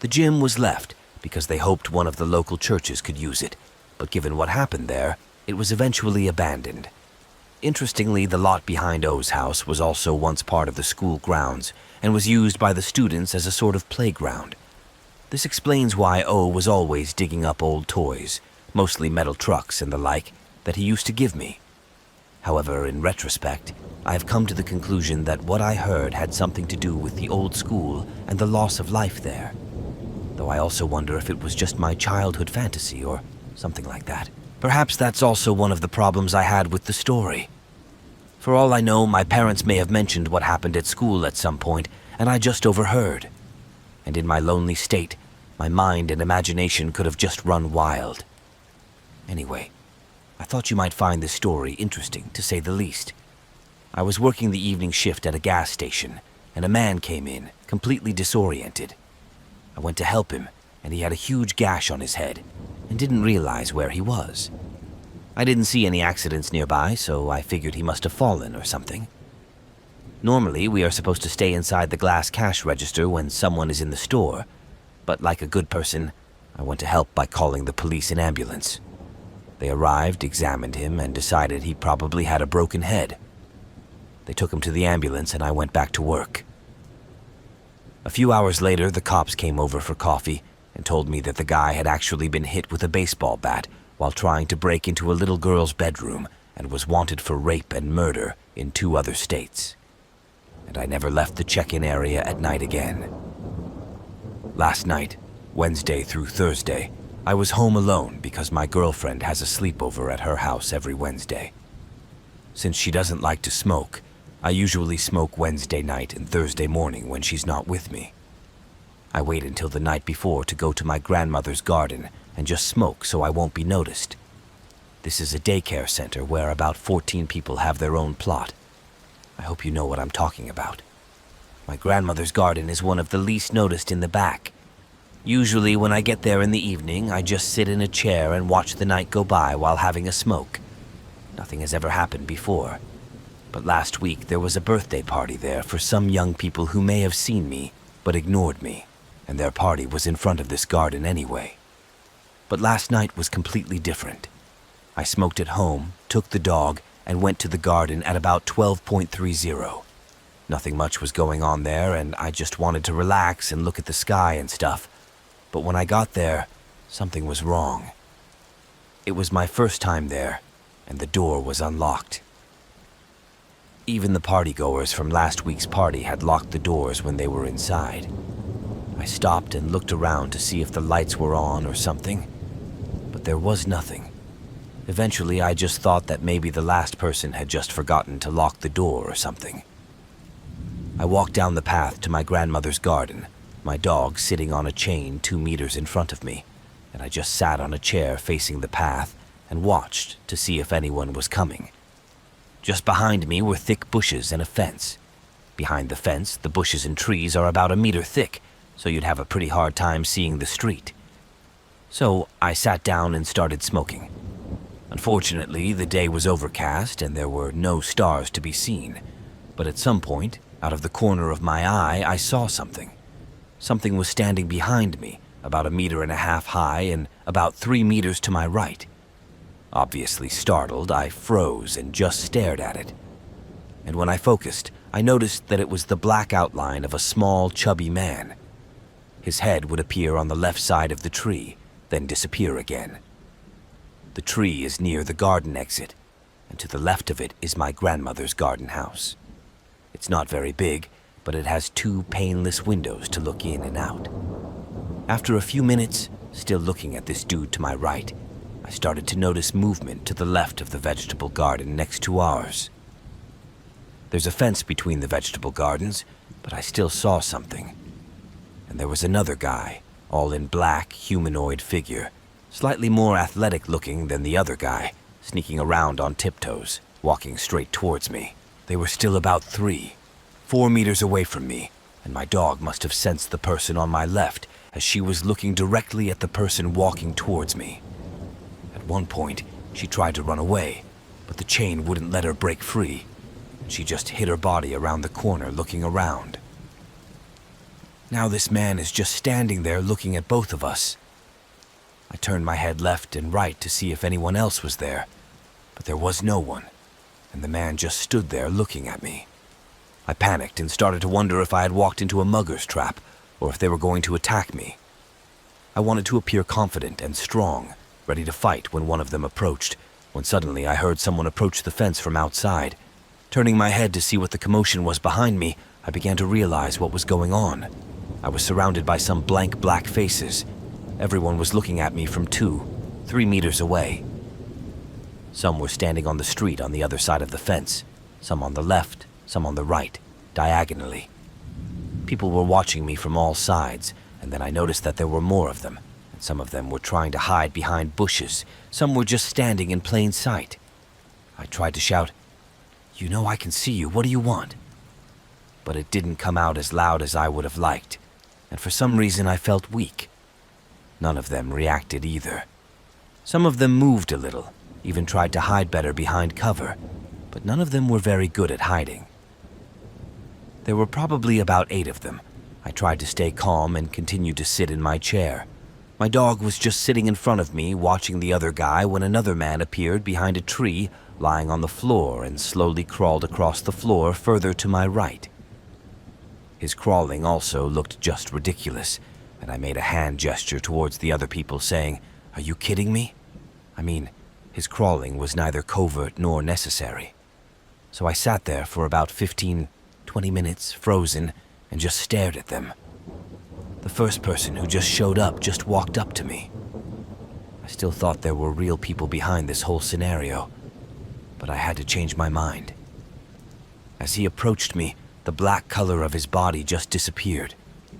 The gym was left because they hoped one of the local churches could use it, but given what happened there, it was eventually abandoned. Interestingly, the lot behind O's house was also once part of the school grounds and was used by the students as a sort of playground. This explains why O was always digging up old toys, mostly metal trucks and the like, that he used to give me. However, in retrospect, I have come to the conclusion that what I heard had something to do with the old school and the loss of life there. Though I also wonder if it was just my childhood fantasy or something like that. Perhaps that's also one of the problems I had with the story. For all I know, my parents may have mentioned what happened at school at some point, and I just overheard. And in my lonely state, my mind and imagination could have just run wild. Anyway, I thought you might find this story interesting, to say the least. I was working the evening shift at a gas station, and a man came in, completely disoriented. I went to help him, and he had a huge gash on his head, and didn't realize where he was. I didn't see any accidents nearby, so I figured he must have fallen or something. Normally, we are supposed to stay inside the glass cash register when someone is in the store, but like a good person, I went to help by calling the police and ambulance. They arrived, examined him, and decided he probably had a broken head. They took him to the ambulance, and I went back to work. A few hours later, the cops came over for coffee and told me that the guy had actually been hit with a baseball bat while trying to break into a little girl's bedroom and was wanted for rape and murder in 2 other states. And I never left the check-in area at night again. Last night, Wednesday through Thursday, I was home alone because my girlfriend has a sleepover at her house every Wednesday. Since she doesn't like to smoke, I usually smoke Wednesday night and Thursday morning when she's not with me. I wait until the night before to go to my grandmother's garden and just smoke so I won't be noticed. This is a daycare center where about 14 people have their own plot. I hope you know what I'm talking about. My grandmother's garden is one of the least noticed in the back. Usually when I get there in the evening, I just sit in a chair and watch the night go by while having a smoke. Nothing has ever happened before. But last week there was a birthday party there for some young people who may have seen me, but ignored me, and their party was in front of this garden anyway. But last night was completely different. I smoked at home, took the dog, and went to the garden at about 12:30. Nothing much was going on there, and I just wanted to relax and look at the sky and stuff. But when I got there, something was wrong. It was my first time there, and the door was unlocked. Even the partygoers from last week's party had locked the doors when they were inside. I stopped and looked around to see if the lights were on or something, but there was nothing. Eventually, I just thought that maybe the last person had just forgotten to lock the door or something. I walked down the path to my grandmother's garden, my dog sitting on a chain 2 meters in front of me, and I just sat on a chair facing the path and watched to see if anyone was coming. Just behind me were thick bushes and a fence. Behind the fence, the bushes and trees are about 1 meter thick, so you'd have a pretty hard time seeing the street. So I sat down and started smoking. Unfortunately, the day was overcast and there were no stars to be seen, but at some point, out of the corner of my eye, I saw something. Something was standing behind me, about 1.5 meters high and about 3 meters to my right. Obviously startled, I froze and just stared at it. And when I focused, I noticed that it was the black outline of a small, chubby man. His head would appear on the left side of the tree, then disappear again. The tree is near the garden exit, and to the left of it is my grandmother's garden house. It's not very big, but it has 2 paneless windows to look in and out. After a few minutes, still looking at this dude to my right, I started to notice movement to the left of the vegetable garden next to ours. There's a fence between the vegetable gardens, but I still saw something. And there was another guy, all in black, humanoid figure, slightly more athletic looking than the other guy, sneaking around on tiptoes, walking straight towards me. They were still about 4 meters away from me, and my dog must have sensed the person on my left as she was looking directly at the person walking towards me. At one point, she tried to run away, but the chain wouldn't let her break free. She just hid her body around the corner looking around. Now this man is just standing there looking at both of us. I turned my head left and right to see if anyone else was there, but there was no one, and the man just stood there looking at me. I panicked and started to wonder if I had walked into a mugger's trap or if they were going to attack me. I wanted to appear confident and strong, ready to fight when one of them approached, when suddenly I heard someone approach the fence from outside. Turning my head to see what the commotion was behind me, I began to realize what was going on. I was surrounded by some blank black faces. Everyone was looking at me from 2-3 meters away. Some were standing on the street on the other side of the fence, some on the left, some on the right, diagonally. People were watching me from all sides, and then I noticed that there were more of them, and some of them were trying to hide behind bushes. Some were just standing in plain sight. I tried to shout, "You know I can see you, what do you want?" But it didn't come out as loud as I would have liked, and for some reason I felt weak. None of them reacted either. Some of them moved a little, even tried to hide better behind cover, but none of them were very good at hiding. There were probably about 8 of them. I tried to stay calm and continued to sit in my chair. My dog was just sitting in front of me, watching the other guy, when another man appeared behind a tree, lying on the floor, and slowly crawled across the floor further to my right. His crawling also looked just ridiculous, and I made a hand gesture towards the other people, saying, "Are you kidding me?" I mean, his crawling was neither covert nor necessary. So I sat there for about 15-20 minutes, frozen, and just stared at them. The first person who just showed up just walked up to me. I still thought there were real people behind this whole scenario, but I had to change my mind. As he approached me, the black color of his body just disappeared,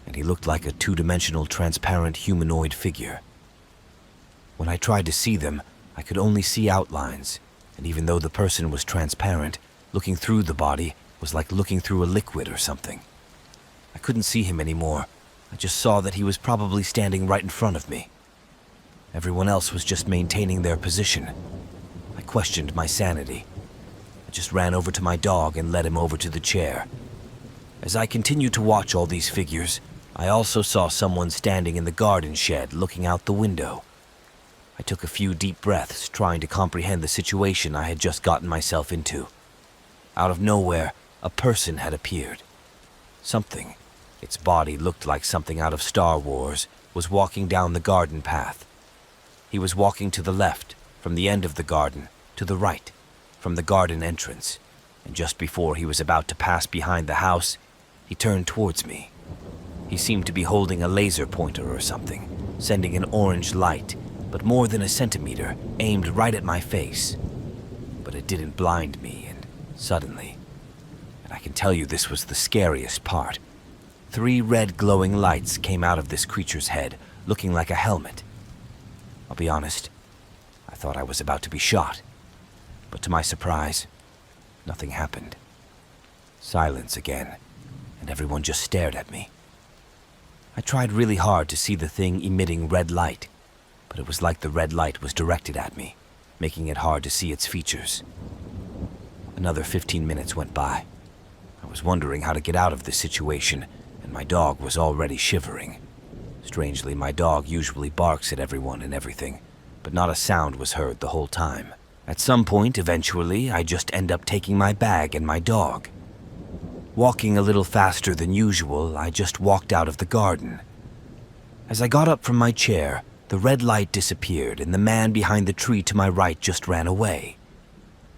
and he looked like a 2-dimensional transparent humanoid figure. When I tried to see them, I could only see outlines, and even though the person was transparent, looking through the body was like looking through a liquid or something. I couldn't see him anymore. I just saw that he was probably standing right in front of me. Everyone else was just maintaining their position. I questioned my sanity. I just ran over to my dog and led him over to the chair. As I continued to watch all these figures, I also saw someone standing in the garden shed looking out the window. I took a few deep breaths, trying to comprehend the situation I had just gotten myself into. Out of nowhere, a person had appeared. Something, its body looked like something out of Star Wars, was walking down the garden path. He was walking to the left, from the end of the garden, to the right, from the garden entrance, and just before he was about to pass behind the house, he turned towards me. He seemed to be holding a laser pointer or something, sending an orange light, but more than a centimeter, aimed right at my face. But it didn't blind me, and suddenly, and I can tell you this was the scariest part, 3 red glowing lights came out of this creature's head, looking like a helmet. I'll be honest, I thought I was about to be shot, but to my surprise, nothing happened. Silence again, and everyone just stared at me. I tried really hard to see the thing emitting red light, but it was like the red light was directed at me, making it hard to see its features. Another 15 minutes went by. I was wondering how to get out of this situation, and my dog was already shivering. Strangely, my dog usually barks at everyone and everything, but not a sound was heard the whole time. At some point, eventually, I just end up taking my bag and my dog. Walking a little faster than usual, I just walked out of the garden. As I got up from my chair, the red light disappeared and the man behind the tree to my right just ran away.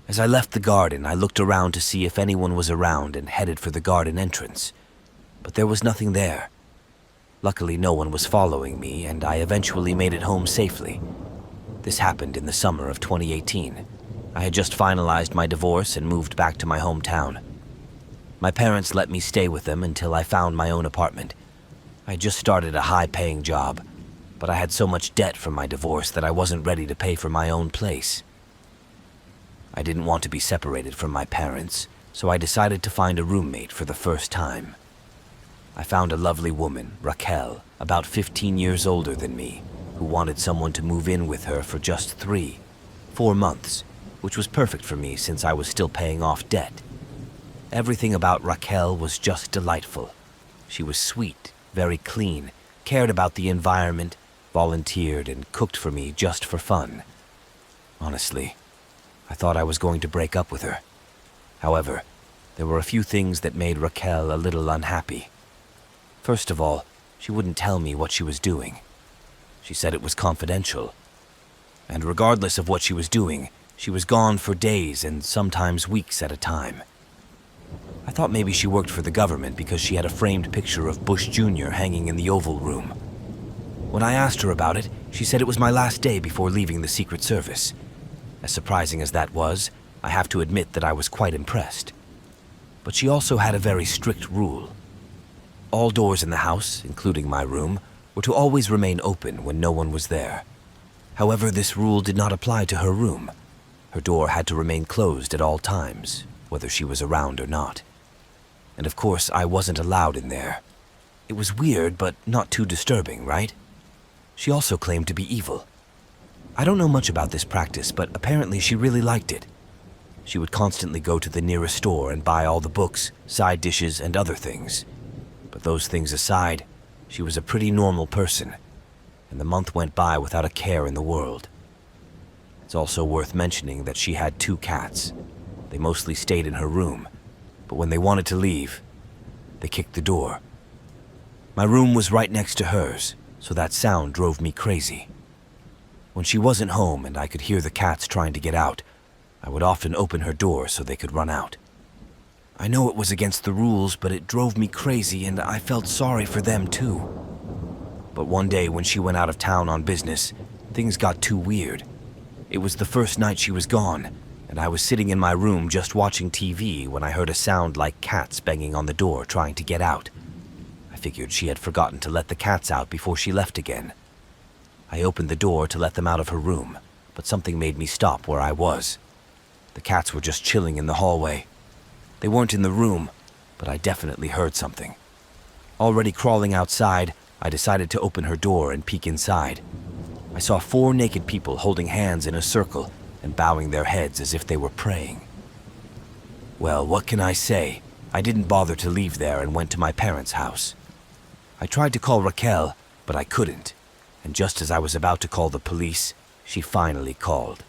As I left the garden, I looked around to see if anyone was around and headed for the garden entrance, but there was nothing there. Luckily, no one was following me, and I eventually made it home safely. This happened in the summer of 2018. I had just finalized my divorce and moved back to my hometown. My parents let me stay with them until I found my own apartment. I had just started a high-paying job, but I had so much debt from my divorce that I wasn't ready to pay for my own place. I didn't want to be separated from my parents, so I decided to find a roommate for the first time. I found a lovely woman, Raquel, about 15 years older than me, who wanted someone to move in with her for just 4 months, which was perfect for me since I was still paying off debt. Everything about Raquel was just delightful. She was sweet, very clean, cared about the environment, volunteered, and cooked for me just for fun. Honestly, I thought I was going to break up with her. However, there were a few things that made Raquel a little unhappy. First of all, she wouldn't tell me what she was doing. She said it was confidential. And regardless of what she was doing, she was gone for days and sometimes weeks at a time. I thought maybe she worked for the government because she had a framed picture of Bush Jr. hanging in the Oval Room. When I asked her about it, she said it was my last day before leaving the Secret Service. As surprising as that was, I have to admit that I was quite impressed. But she also had a very strict rule. All doors in the house, including my room, were to always remain open when no one was there. However, this rule did not apply to her room. Her door had to remain closed at all times, whether she was around or not. And of course, I wasn't allowed in there. It was weird, but not too disturbing, right? She also claimed to be evil. I don't know much about this practice, but apparently she really liked it. She would constantly go to the nearest store and buy all the books, side dishes, and other things. But those things aside, she was a pretty normal person, and the month went by without a care in the world. It's also worth mentioning that she had 2 cats. They mostly stayed in her room, but when they wanted to leave, they kicked the door. My room was right next to hers, so that sound drove me crazy. When she wasn't home and I could hear the cats trying to get out, I would often open her door so they could run out. I know it was against the rules, but it drove me crazy and I felt sorry for them too. But one day when she went out of town on business, things got too weird. It was the first night she was gone, and I was sitting in my room just watching TV when I heard a sound like cats banging on the door trying to get out. I figured she had forgotten to let the cats out before she left again. I opened the door to let them out of her room, but something made me stop where I was. The cats were just chilling in the hallway. They weren't in the room, but I definitely heard something. Already crawling outside, I decided to open her door and peek inside. I saw 4 naked people holding hands in a circle and bowing their heads as if they were praying. Well, what can I say? I didn't bother to leave there and went to my parents' house. I tried to call Raquel, but I couldn't, and just as I was about to call the police, she finally called.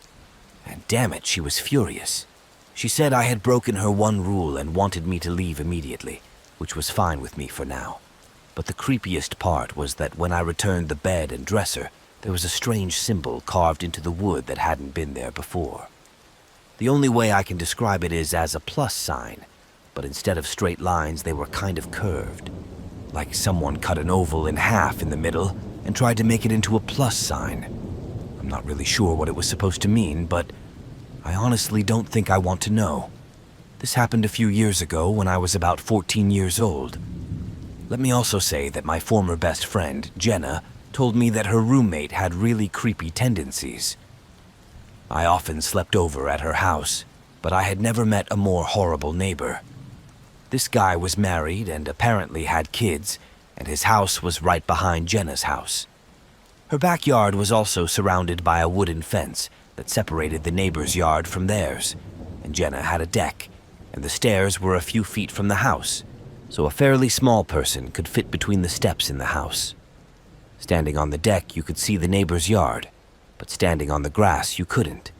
And damn it, she was furious. She said I had broken her one rule and wanted me to leave immediately, which was fine with me for now. But the creepiest part was that when I returned the bed and dresser, there was a strange symbol carved into the wood that hadn't been there before. The only way I can describe it is as a plus sign, but instead of straight lines, they were kind of curved. Like someone cut an oval in half in the middle and tried to make it into a plus sign. I'm not really sure what it was supposed to mean, but I honestly don't think I want to know. This happened a few years ago when I was about 14 years old. Let me also say that my former best friend, Jenna, told me that her roommate had really creepy tendencies. I often slept over at her house, but I had never met a more horrible neighbor. This guy was married and apparently had kids, and his house was right behind Jenna's house. Her backyard was also surrounded by a wooden fence that separated the neighbor's yard from theirs, and Jenna had a deck, and the stairs were a few feet from the house, so a fairly small person could fit between the steps in the house. Standing on the deck, you could see the neighbor's yard, but standing on the grass, you couldn't.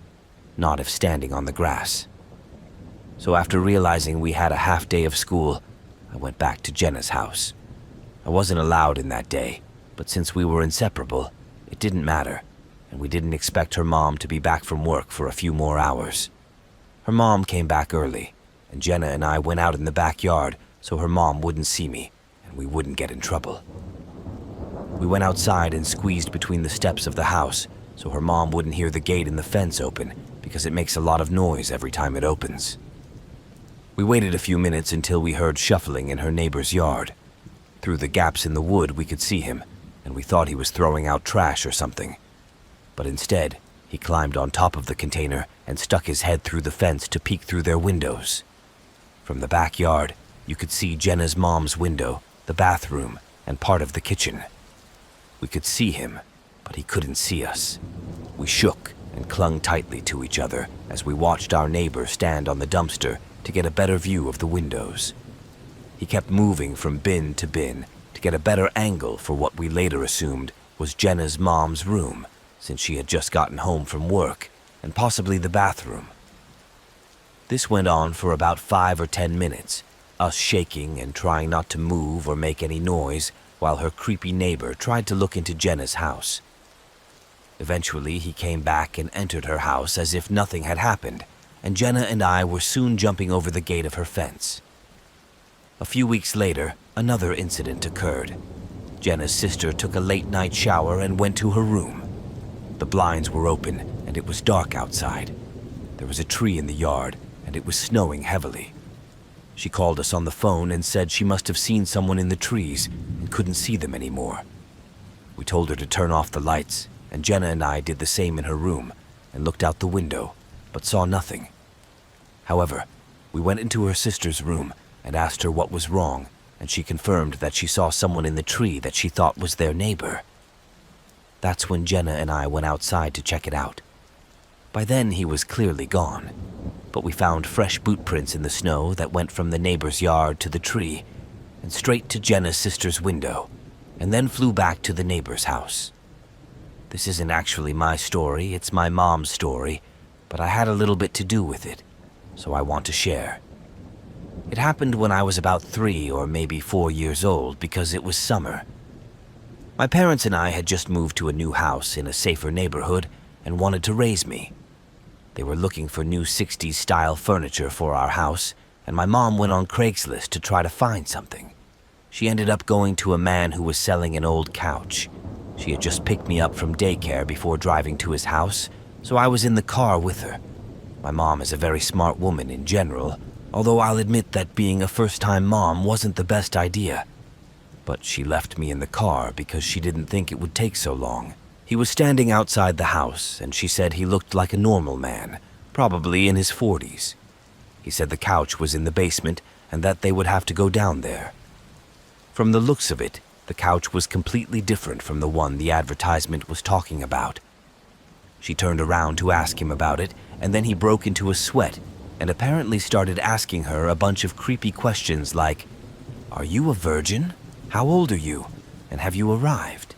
Not if standing on the grass. So after realizing we had a half day of school, I went back to Jenna's house. I wasn't allowed in that day, but since we were inseparable, it didn't matter, and we didn't expect her mom to be back from work for a few more hours. Her mom came back early, and Jenna and I went out in the backyard so her mom wouldn't see me and we wouldn't get in trouble. We went outside and squeezed between the steps of the house so her mom wouldn't hear the gate in the fence open because it makes a lot of noise every time it opens. We waited a few minutes until we heard shuffling in her neighbor's yard. Through the gaps in the wood we could see him, and we thought he was throwing out trash or something. But instead, he climbed on top of the container and stuck his head through the fence to peek through their windows. From the backyard, you could see Jenna's mom's window, the bathroom, and part of the kitchen. We could see him, but he couldn't see us. We shook and clung tightly to each other as we watched our neighbor stand on the dumpster to get a better view of the windows. He kept moving from bin to bin to get a better angle for what we later assumed was Jenna's mom's room, since she had just gotten home from work, and possibly the bathroom. This went on for about 5 or 10 minutes, us shaking and trying not to move or make any noise while her creepy neighbor tried to look into Jenna's house. Eventually, he came back and entered her house as if nothing had happened, and Jenna and I were soon jumping over the gate of her fence. A few weeks later, another incident occurred. Jenna's sister took a late-night shower and went to her room. The blinds were open, and it was dark outside. There was a tree in the yard, and it was snowing heavily. She called us on the phone and said she must have seen someone in the trees and couldn't see them anymore. We told her to turn off the lights, and Jenna and I did the same in her room and looked out the window, but saw nothing. However, we went into her sister's room and asked her what was wrong, and she confirmed that she saw someone in the tree that she thought was their neighbor. That's when Jenna and I went outside to check it out. By then, he was clearly gone, but we found fresh boot prints in the snow that went from the neighbor's yard to the tree and straight to Jenna's sister's window, and then flew back to the neighbor's house. This isn't actually my story, it's my mom's story, but I had a little bit to do with it, so I want to share. It happened when I was about 3 or maybe 4 years old because it was summer. My parents and I had just moved to a new house in a safer neighborhood and wanted to raise me. They were looking for new 60s style furniture for our house, and my mom went on Craigslist to try to find something. She ended up going to a man who was selling an old couch. She had just picked me up from daycare before driving to his house, so I was in the car with her. My mom is a very smart woman in general, although I'll admit that being a first-time mom wasn't the best idea. But she left me in the car because she didn't think it would take so long. He was standing outside the house, and she said he looked like a normal man, probably in his 40s. He said the couch was in the basement and that they would have to go down there. From the looks of it, the couch was completely different from the one the advertisement was talking about. She turned around to ask him about it, and then he broke into a sweat and apparently started asking her a bunch of creepy questions like, "Are you a virgin? How old are you? And have you arrived?"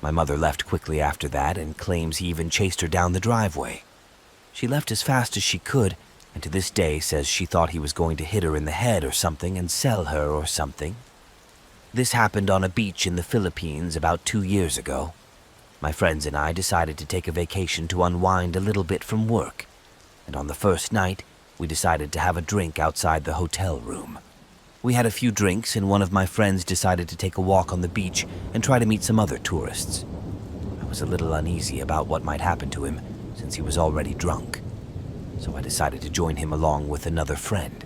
My mother left quickly after that and claims he even chased her down the driveway. She left as fast as she could, and to this day says she thought he was going to hit her in the head or something and sell her or something. This happened on a beach in the Philippines about 2 years ago. My friends and I decided to take a vacation to unwind a little bit from work, and on the first night, we decided to have a drink outside the hotel room. We had a few drinks, and one of my friends decided to take a walk on the beach and try to meet some other tourists. I was a little uneasy about what might happen to him, since he was already drunk, so I decided to join him along with another friend.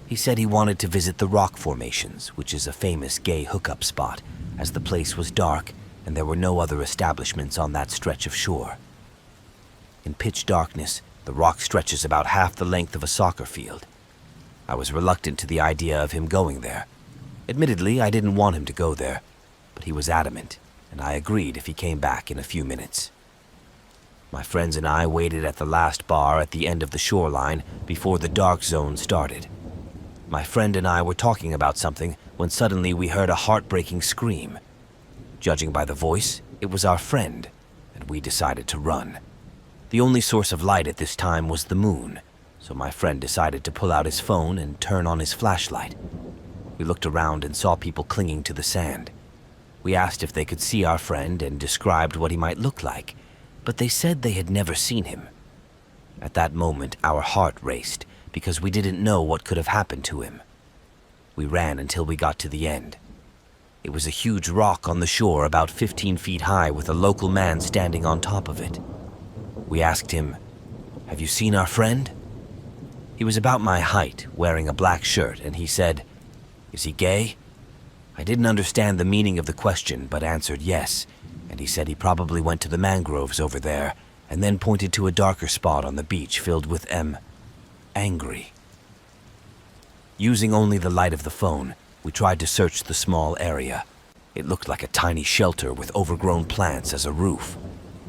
He said he wanted to visit the rock formations, which is a famous gay hookup spot, as the place was dark and there were no other establishments on that stretch of shore. In pitch darkness, the rock stretches about half the length of a soccer field. I was reluctant to the idea of him going there. Admittedly, I didn't want him to go there, but he was adamant, and I agreed if he came back in a few minutes. My friends and I waited at the last bar at the end of the shoreline before the dark zone started. My friend and I were talking about something when suddenly we heard a heartbreaking scream. Judging by the voice, it was our friend, and we decided to run. The only source of light at this time was the moon, so my friend decided to pull out his phone and turn on his flashlight. We looked around and saw people clinging to the sand. We asked if they could see our friend and described what he might look like, but they said they had never seen him. At that moment, our heart raced because we didn't know what could have happened to him. We ran until we got to the end. It was a huge rock on the shore about 15 feet high with a local man standing on top of it. We asked him, "Have you seen our friend?" He was about my height, wearing a black shirt, and he said, "Is he gay?" I didn't understand the meaning of the question, but answered yes, and he said he probably went to the mangroves over there, and then pointed to a darker spot on the beach filled with angry. Using only the light of the phone, we tried to search the small area. It looked like a tiny shelter with overgrown plants as a roof.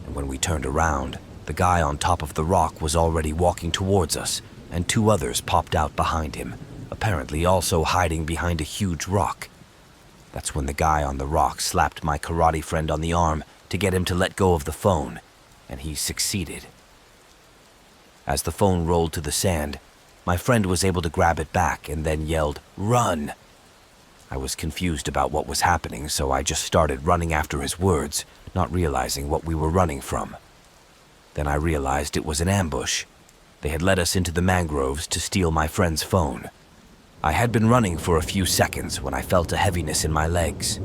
And when we turned around, the guy on top of the rock was already walking towards us, and two others popped out behind him, apparently also hiding behind a huge rock. That's when the guy on the rock slapped my karate friend on the arm to get him to let go of the phone, and he succeeded. As the phone rolled to the sand, my friend was able to grab it back and then yelled, "Run!" I was confused about what was happening, so I just started running after his words, not realizing what we were running from. Then I realized it was an ambush. They had led us into the mangroves to steal my friend's phone. I had been running for a few seconds when I felt a heaviness in my legs.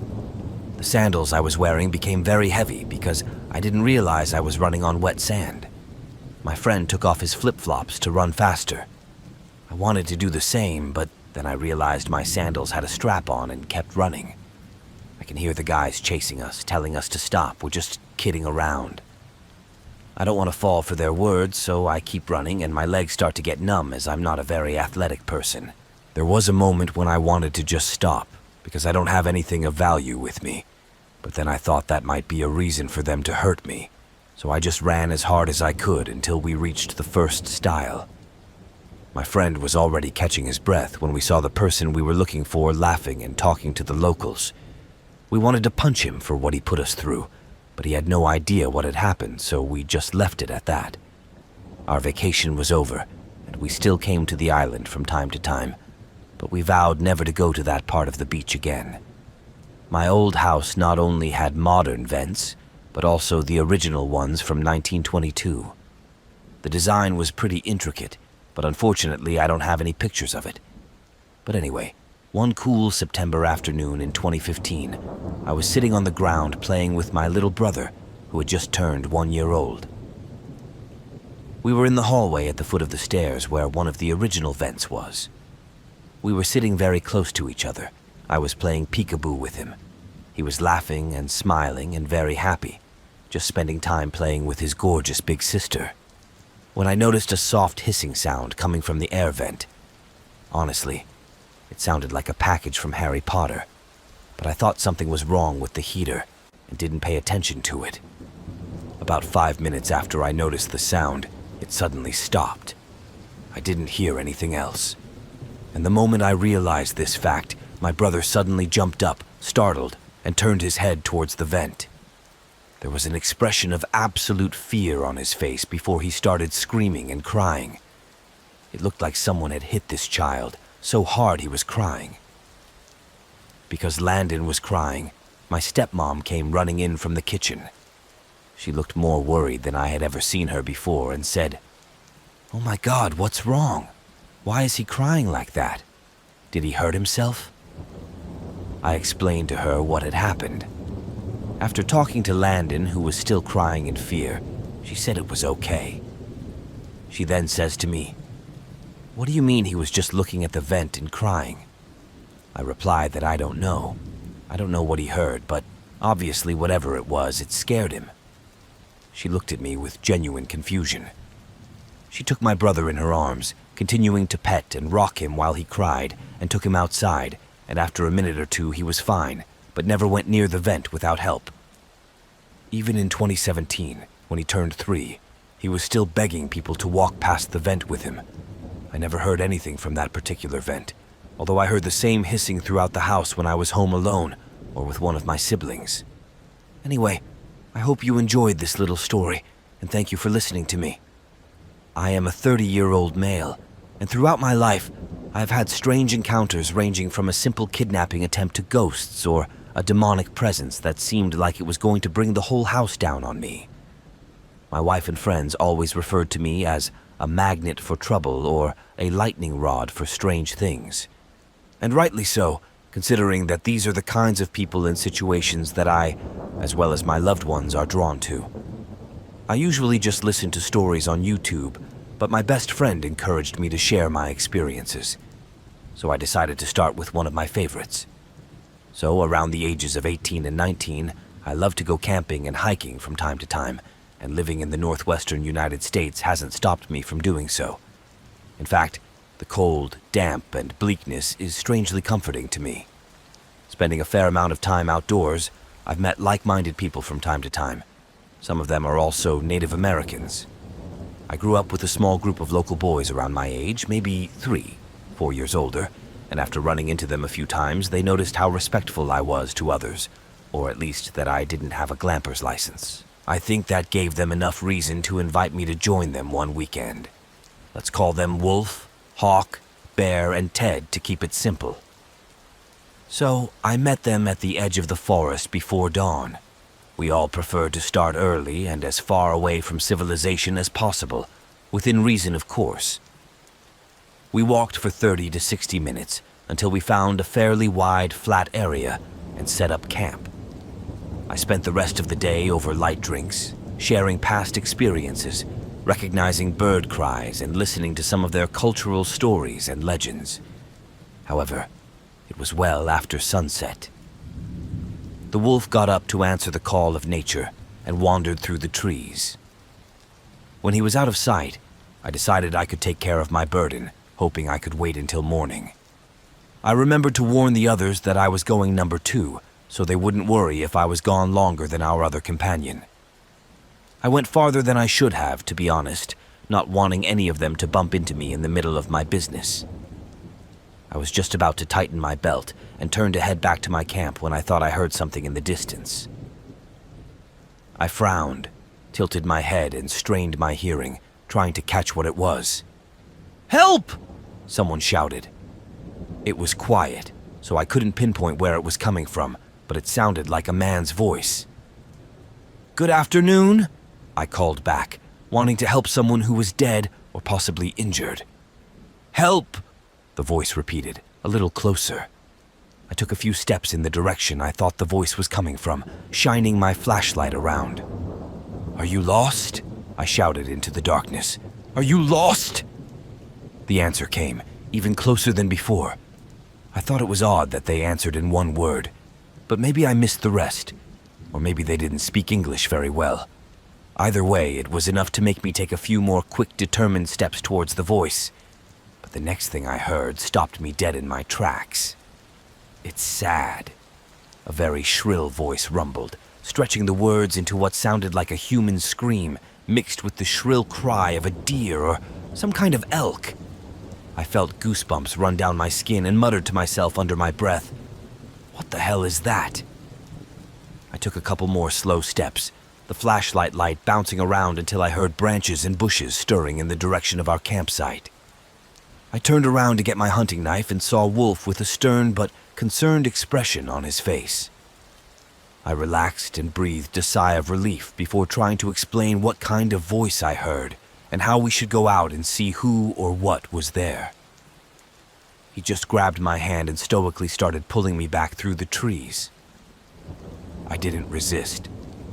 The sandals I was wearing became very heavy because I didn't realize I was running on wet sand. My friend took off his flip-flops to run faster. I wanted to do the same, but then I realized my sandals had a strap on and kept running. I can hear the guys chasing us, telling us to stop. We're just kidding around. I don't want to fall for their words, so I keep running and my legs start to get numb as I'm not a very athletic person. There was a moment when I wanted to just stop, because I don't have anything of value with me. But then I thought that might be a reason for them to hurt me, so I just ran as hard as I could until we reached the first stile. My friend was already catching his breath when we saw the person we were looking for laughing and talking to the locals. We wanted to punch him for what he put us through, but he had no idea what had happened, so we just left it at that. Our vacation was over, and we still came to the island from time to time, but we vowed never to go to that part of the beach again. My old house not only had modern vents, but also the original ones from 1922. The design was pretty intricate, but unfortunately I don't have any pictures of it. But anyway, one cool September afternoon in 2015, I was sitting on the ground playing with my little brother, who had just turned 1 year old. We were in the hallway at the foot of the stairs where one of the original vents was. We were sitting very close to each other. I was playing peekaboo with him. He was laughing and smiling and very happy, just spending time playing with his gorgeous big sister. When I noticed a soft hissing sound coming from the air vent. Honestly, it sounded like a package from Harry Potter, but I thought something was wrong with the heater and didn't pay attention to it. About 5 minutes after I noticed the sound, it suddenly stopped. I didn't hear anything else. And the moment I realized this fact, my brother suddenly jumped up, startled, and turned his head towards the vent. There was an expression of absolute fear on his face before he started screaming and crying. It looked like someone had hit this child so hard he was crying. Because Landon was crying, my stepmom came running in from the kitchen. She looked more worried than I had ever seen her before and said, "Oh my God, what's wrong? Why is he crying like that? Did he hurt himself?" I explained to her what had happened. After talking to Landon, who was still crying in fear, she said it was okay. She then says to me, "What do you mean he was just looking at the vent and crying?" I replied that I don't know. I don't know what he heard, but obviously whatever it was, it scared him. She looked at me with genuine confusion. She took my brother in her arms, continuing to pet and rock him while he cried, and took him outside, and after a minute or two he was fine, but never went near the vent without help. Even in 2017, when he turned 3, he was still begging people to walk past the vent with him. I never heard anything from that particular vent, although I heard the same hissing throughout the house when I was home alone or with one of my siblings. Anyway, I hope you enjoyed this little story, and thank you for listening to me. I am a 30-year-old male, and throughout my life, I have had strange encounters ranging from a simple kidnapping attempt to ghosts or a demonic presence that seemed like it was going to bring the whole house down on me. My wife and friends always referred to me as a magnet for trouble or a lightning rod for strange things. And rightly so, considering that these are the kinds of people and situations that I, as well as my loved ones, are drawn to. I usually just listen to stories on YouTube, but my best friend encouraged me to share my experiences. So I decided to start with one of my favorites. So around the ages of 18 and 19, I love to go camping and hiking from time to time, and living in the northwestern United States hasn't stopped me from doing so. In fact, The cold, damp, and bleakness is strangely comforting to me. Spending a fair amount of time outdoors, I've met like-minded people from time to time. Some of them are also Native Americans. I grew up with a small group of local boys around my age, maybe 4 years older, and after running into them a few times, they noticed how respectful I was to others, or at least that I didn't have a glamper's license. I think that gave them enough reason to invite me to join them one weekend. Let's call them Wolf, Hawk, Bear, and Ted to keep it simple. So I met them at the edge of the forest before dawn. We all preferred to start early and as far away from civilization as possible, within reason, of course. We walked for 30 to 60 minutes until we found a fairly wide, flat area and set up camp. I spent the rest of the day over light drinks, sharing past experiences, recognizing bird cries, and listening to some of their cultural stories and legends. However, it was well after sunset. The wolf got up to answer the call of nature and wandered through the trees. When he was out of sight, I decided I could take care of my burden, hoping I could wait until morning. I remembered to warn the others that I was going number 2, so they wouldn't worry if I was gone longer than our other companion. I went farther than I should have, to be honest, not wanting any of them to bump into me in the middle of my business. I was just about to tighten my belt and turn to head back to my camp when I thought I heard something in the distance. I frowned, tilted my head, and strained my hearing, trying to catch what it was. "Help!" someone shouted. It was quiet, so I couldn't pinpoint where it was coming from, but it sounded like a man's voice. "Good afternoon," I called back, wanting to help someone who was dead or possibly injured. "Help!" the voice repeated, a little closer. I took a few steps in the direction I thought the voice was coming from, shining my flashlight around. "Are you lost?" I shouted into the darkness. "Are you lost?" The answer came, even closer than before. I thought it was odd that they answered in one word, but maybe I missed the rest, or maybe they didn't speak English very well. Either way, it was enough to make me take a few more quick, determined steps towards the voice. But the next thing I heard stopped me dead in my tracks. "It's sad," a very shrill voice rumbled, stretching the words into what sounded like a human scream, mixed with the shrill cry of a deer or some kind of elk. I felt goosebumps run down my skin and muttered to myself under my breath, "What the hell is that?" I took a couple more slow steps, the flashlight light bouncing around until I heard branches and bushes stirring in the direction of our campsite. I turned around to get my hunting knife and saw Wolf with a stern but concerned expression on his face. I relaxed and breathed a sigh of relief before trying to explain what kind of voice I heard and how we should go out and see who or what was there. He just grabbed my hand and stoically started pulling me back through the trees. I didn't resist,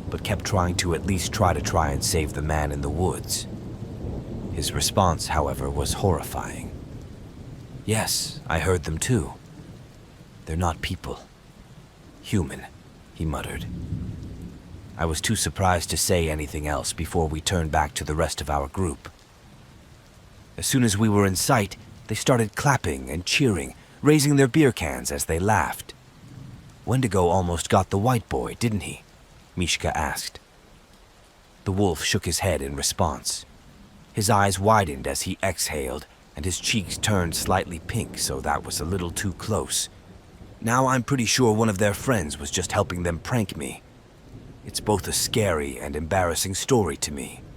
but kept trying to at least try and save the man in the woods. His response, however, was horrifying. "Yes, I heard them too. They're not people. Human," he muttered. I was too surprised to say anything else before we turned back to the rest of our group. As soon as we were in sight, they started clapping and cheering, raising their beer cans as they laughed. "Wendigo almost got the white boy, didn't he?" Mishka asked. The wolf shook his head in response. His eyes widened as he exhaled, and his cheeks turned slightly pink, so that was a little too close. Now I'm pretty sure one of their friends was just helping them prank me. It's both a scary and embarrassing story to me.